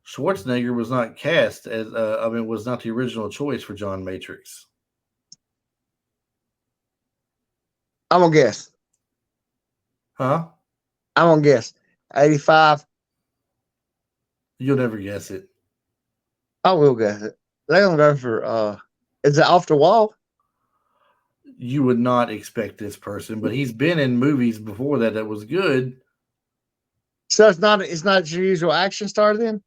Schwarzenegger was not cast as was not the original choice for John Matrix. I'm gonna guess. Huh? I'm gonna guess. 85. You'll never guess it. I will guess it. They're gonna go for is it Off the Wall? You would not expect this person, but he's been in movies before that was good. So it's not your usual action star then?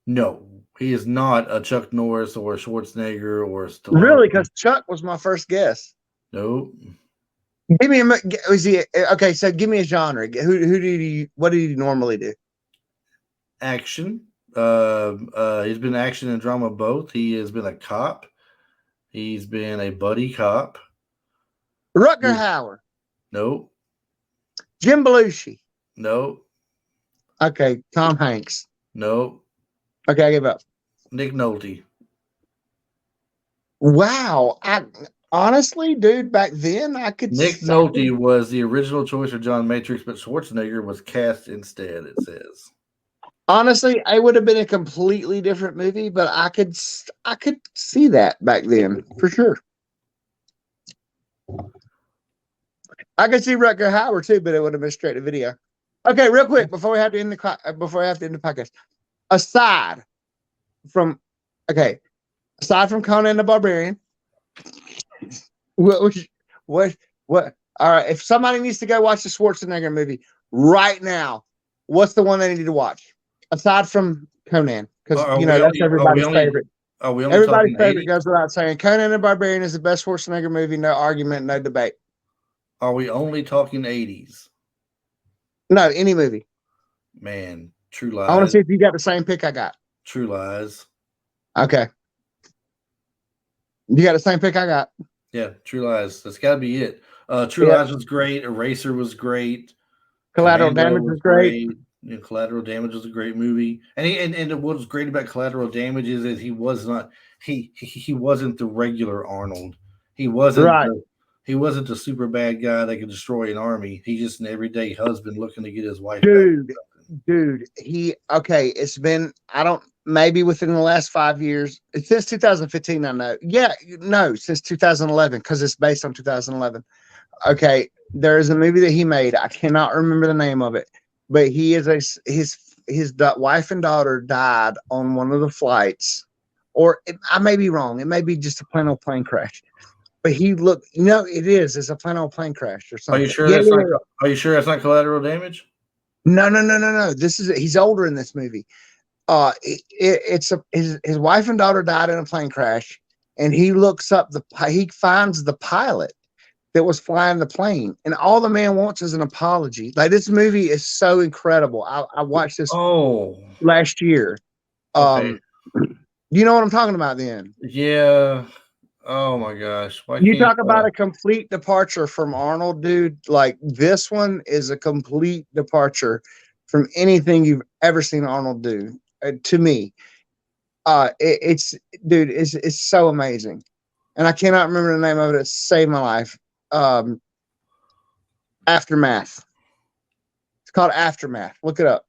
No, he is not a Chuck Norris or a Schwarzenegger or a Stallone. Really? Because Chuck was my first guess. No. Give me was he okay? So give me a genre. What did he normally do? Action. He's been action and drama both. He has been a cop. He's been a buddy cop. Rutger Hauer. No. Jim Belushi. No. Okay, Tom Hanks. No. Okay, I give up. Nick Nolte. Wow. Honestly, dude, back then I could. Nick Nolte was the original choice for John Matrix, but Schwarzenegger was cast instead, it says. Honestly, it would have been a completely different movie, but I could see that back then for sure. I could see Rutger Hauer too, but it would have been straight to video. Okay, real quick before we have to end the podcast. Aside from Conan the Barbarian, what? All right, if somebody needs to go watch the Schwarzenegger movie right now, what's the one they need to watch aside from Conan? Because that's everybody's favorite. Everybody's favorite goes without saying. Conan the Barbarian is the best Schwarzenegger movie. No argument, no debate. Are we only talking 80s? No, any movie. Man, True Lies. I want to see if you got the same pick I got. True Lies. Okay. You got the same pick I got. Yeah, True Lies. That's got to be it. True Lies was great. Eraser was great. Collateral Damage was great. Collateral Damage was a great movie. And what was great about Collateral Damage is that he wasn't the regular Arnold. He wasn't right. He wasn't the super bad guy that could destroy an army. He's just an everyday husband looking to get his wife back. Dude, it's been, maybe within the last 5 years, since 2015, I know. Yeah, no, since 2011, because it's based on 2011. Okay, there is a movie that he made. I cannot remember the name of it, but his wife and daughter died on one of the flights, or I may be wrong. It may be just a plain old plane crash. But it is. It's a plain old plane crash or something. Are you sure? Are you sure that's not Collateral Damage? No. He's older in this movie. His wife and daughter died in a plane crash, and he finds the pilot that was flying the plane, and all the man wants is an apology. Like, this movie is so incredible. I watched this last year. Okay. You know what I'm talking about then? Yeah. Oh my gosh. You talk about a complete departure from Arnold, dude. Like, this one is a complete departure from anything you've ever seen Arnold do. To me, it's so amazing, and I cannot remember the name of it. It saved my life. Aftermath. It's called Aftermath. Look it up.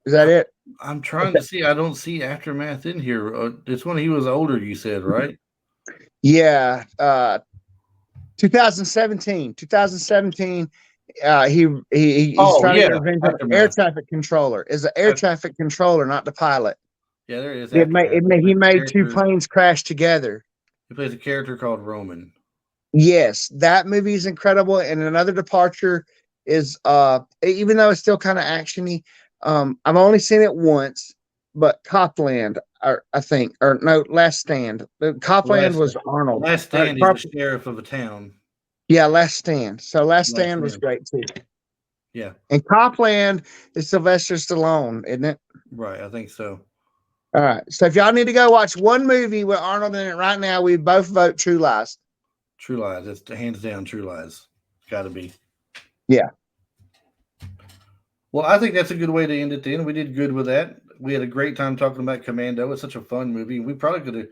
Is that it? I'm trying to see. I don't see Aftermath in here. It's when he was older, you said, right? Yeah. 2017. He he's trying to get revenge on an air traffic controller. Is an air traffic controller, not the pilot. Yeah, there is. He made two planes crash together. He plays a character called Roman. Yes, that movie is incredible. And another departure is even though it's still kind of actiony, I've only seen it once, but Copland, Last Stand. Copland was Arnold. Last Stand is the sheriff of a town. Yeah, Last Stand. So Last Stand was great too. Yeah. And Copland is Sylvester Stallone, isn't it? Right, I think so. All right. So if y'all need to go watch one movie with Arnold in it right now, we both vote True Lies. True Lies. It's hands down True Lies. Got to be. Yeah. Well, I think that's a good way to end it then. We did good with that. We had a great time talking about Commando. It's such a fun movie. We probably could have,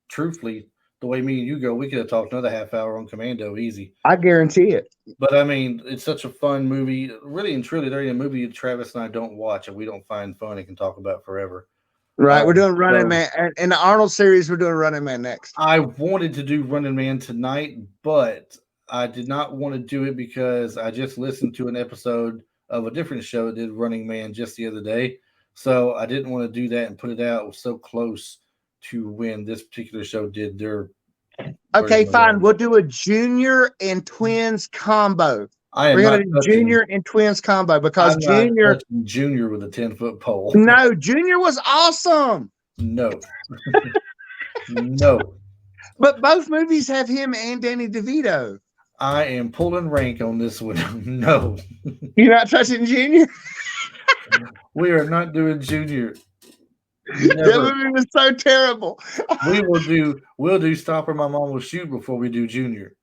truthfully, the way me and you go, we could have talked another half hour on Commando easy. I guarantee it. But, I mean, it's such a fun movie. Really and truly, there ain't a movie Travis and I don't watch and we don't find fun and can talk about forever. Right. We're doing Running Man. In the Arnold series, we're doing Running Man next. I wanted to do Running Man tonight, but I did not want to do it because I just listened to an episode of a different show that did Running Man just the other day. So I didn't want to do that and put it out so close to when this particular show did their Okay, version of fine. it. We'll do a junior and twins combo. I am We're not gonna do touching, junior and twins combo because I'm not junior. touching Junior with a 10-foot pole. No, junior was awesome. No. No. But both movies have him and Danny DeVito. I am pulling rank on this one. No. You're not touching junior? We are not doing Junior. That Never. movie was so terrible. We'll do Stop or My Mom Will Shoot before we do Junior.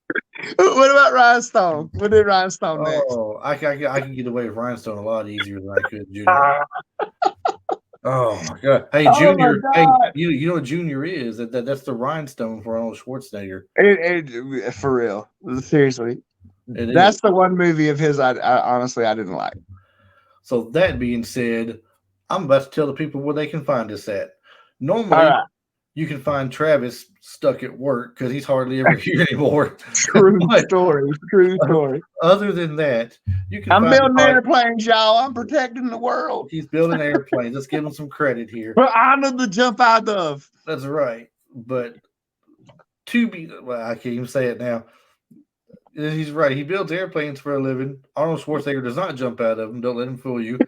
What about Rhinestone? We'll do Rhinestone next. Oh, I can get away with Rhinestone a lot easier than I could Junior. Oh my god! Hey, Oh Junior. my Hey, God. you know what Junior is? That's the rhinestone for Arnold Schwarzenegger. For real. Seriously. It That's is. the one movie of his I honestly I didn't like. So that being said, I'm about to tell the people where they can find us at. Normally, All right. you can find Travis stuck at work because he's hardly ever here anymore. True But story. True story. other than that, you can I'm find the building pod- airplanes, y'all. I'm protecting the world. He's building airplanes. Let's give him some credit here. But I know the jump out of. That's right. But I can't even say it now. He's right. He builds airplanes for a living. Arnold Schwarzenegger does not jump out of them. Don't let him fool you.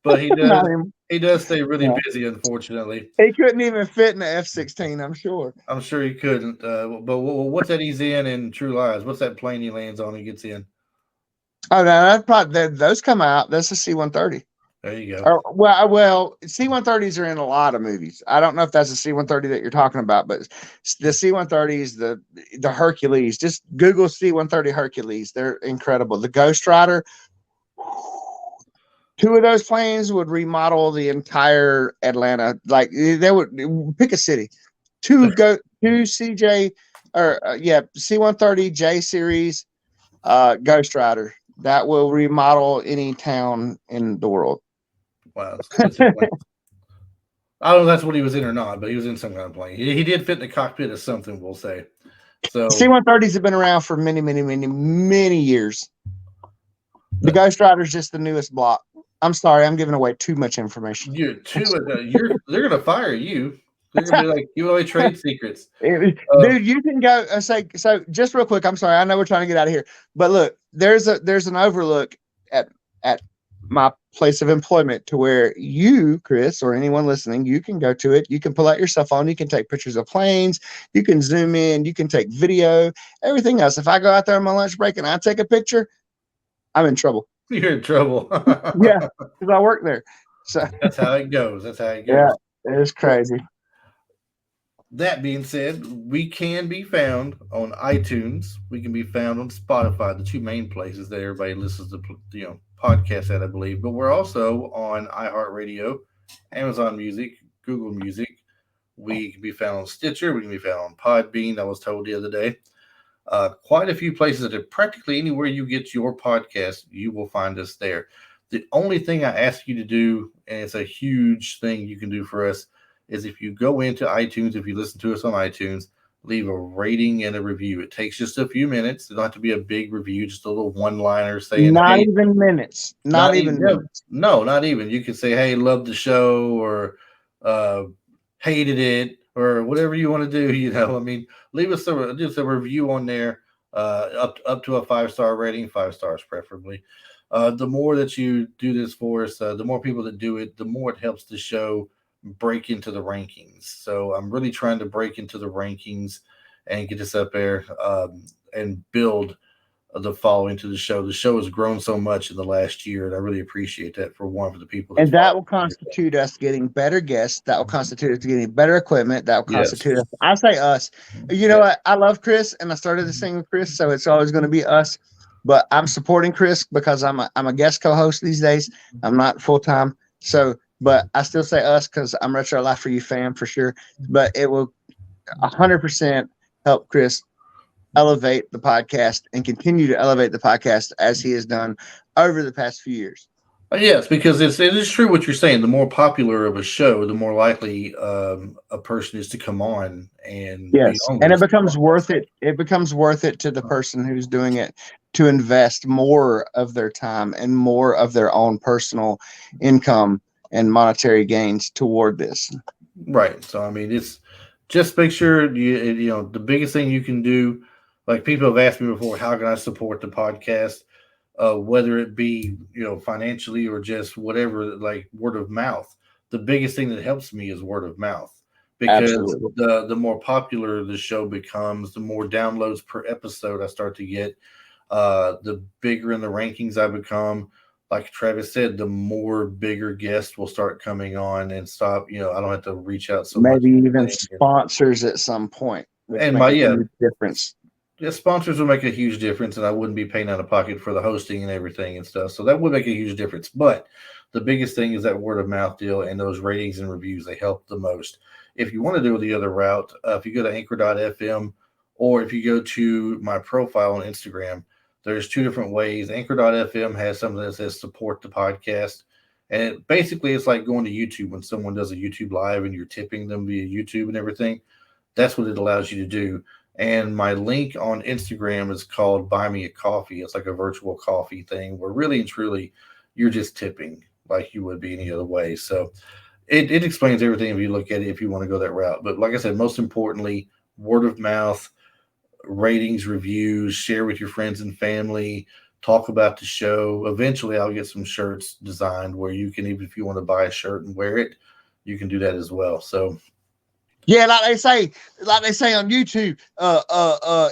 But he does. Not him. He does stay really Yeah. busy, unfortunately. He couldn't even fit in the F-16, I'm sure. I'm sure he couldn't. But what's that he's in True Lies? What's that plane he lands on and gets in? Oh no, that's probably those come out. That's a C-130. There you go. Well, C-130s are in a lot of movies. I don't know if that's a C-130 that you're talking about, but the C-130s, the Hercules. Just Google C-130 Hercules. They're incredible. The Ghost Rider. 2 of those planes would remodel the entire Atlanta. Like they would pick a city. 2 CJ or C-130 J series Ghost Rider that will remodel any town in the world. Wow. I don't know if that's what he was in or not, but he was in some kind of plane. He did fit in the cockpit of something, we'll say. So C-130s have been around for many years. The Ghost Rider is just the newest block. I'm sorry, I'm giving away too much information. they're gonna fire you. They're gonna be like, give away trade secrets. Dude, you can go so just real quick. I'm sorry, I know we're trying to get out of here, but look, there's an overlook at my place of employment to where you, Chris, or anyone listening, you can go to it. You can pull out your cell phone. You can take pictures of planes. You can zoom in. You can take video. Everything else. If I go out there on my lunch break and I take a picture, I'm in trouble. You're in trouble. Yeah, because I work there. So That's how it goes. yeah, it's crazy. That being said, we can be found on iTunes. We can be found on Spotify, the 2 main places that everybody listens to, podcasts at, I believe. But we're also on iHeartRadio, Amazon Music, Google Music. We can be found on Stitcher. We can be found on Podbean. I was told the other day. Quite a few places that practically anywhere you get your podcast, you will find us there. The only thing I ask you to do, and it's a huge thing you can do for us, is if you go into iTunes, if you listen to us on iTunes, leave a rating and a review. It takes just a few minutes. It don't have to be a big review, just a little one-liner saying, Not hey, even minutes. Not even minutes. No, not even. You can say, hey, love the show, or hated it, or whatever you want to do. I mean, leave us just a review on there, up to a 5-star rating, 5 stars preferably. The more that you do this for us, the more people that do it, the more it helps the show break into the rankings. So I'm really trying to break into the rankings and get us up there and build the following to the show. The show has grown so much in the last year, and I really appreciate that for the people. And that will constitute us getting better guests. That will constitute us getting better equipment. That will constitute us. I say us. You know what? I love Chris, and I started this thing with Chris, so it's always going to be us. But I'm supporting Chris because I'm a guest co-host these days. I'm not full time. So, but I still say us because I'm Retro Life for You fan for sure. But it will 100% help Chris elevate the podcast and continue to elevate the podcast as he has done over the past few years. Yes, because it is true what you're saying. The more popular of a show, the more likely a person is to come on and be Yes, on and it this. becomes worth it. It becomes worth it to the person who's doing it to invest more of their time and more of their own personal income and monetary gains toward this. Right. So I mean, it's just make sure the biggest thing you can do. Like people have asked me before, how can I support the podcast? Whether it be financially or just whatever, like word of mouth. The biggest thing that helps me is word of mouth because Absolutely. the more popular the show becomes, the more downloads per episode I start to get. The bigger in the rankings I become. Like Travis said, the more bigger guests will start coming on and stop. I don't have to reach out so much. Maybe even sponsors at some point, which And make a huge difference. Yeah, sponsors will make a huge difference, and I wouldn't be paying out of pocket for the hosting and everything and stuff. So that would make a huge difference. But the biggest thing is that word of mouth deal and those ratings and reviews. They help the most. If you want to do the other route, if you go to anchor.fm or if you go to my profile on Instagram, there's two different ways. Anchor.fm has something that says support the podcast. And basically, it's like going to YouTube when someone does a YouTube live and you're tipping them via YouTube and everything. That's what it allows you to do. And my link on Instagram is called Buy Me a Coffee. It's like a virtual coffee thing where really and truly you're just tipping like you would be any other way. So it explains everything if you look at it, if you want to go that route. But like I said, most importantly, word of mouth, ratings, reviews, share with your friends and family, talk about the show. Eventually, I'll get some shirts designed where you can, even if you want to buy a shirt and wear it, you can do that as well. So yeah, like they say on YouTube,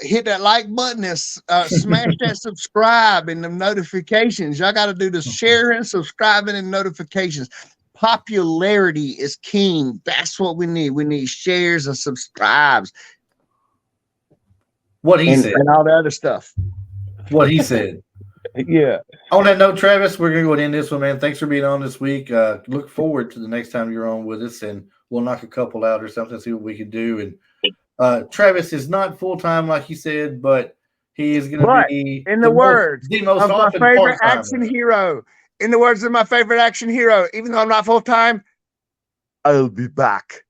hit that like button and smash that subscribe and the notifications. Y'all got to do the sharing, subscribing, and notifications. Popularity is king. That's what we need. We need shares and subscribes. What he said. And all the other stuff. What he said. Yeah. On that note, Travis, we're going to go end this one, man. Thanks for being on this week. Look forward to the next time you're on with us, and we'll knock a couple out or something, see what we can do. And Travis is not full-time, like he said, but he is going to be in the words of my favorite action hero. In the words of my favorite action hero, even though I'm not full-time, I'll be back.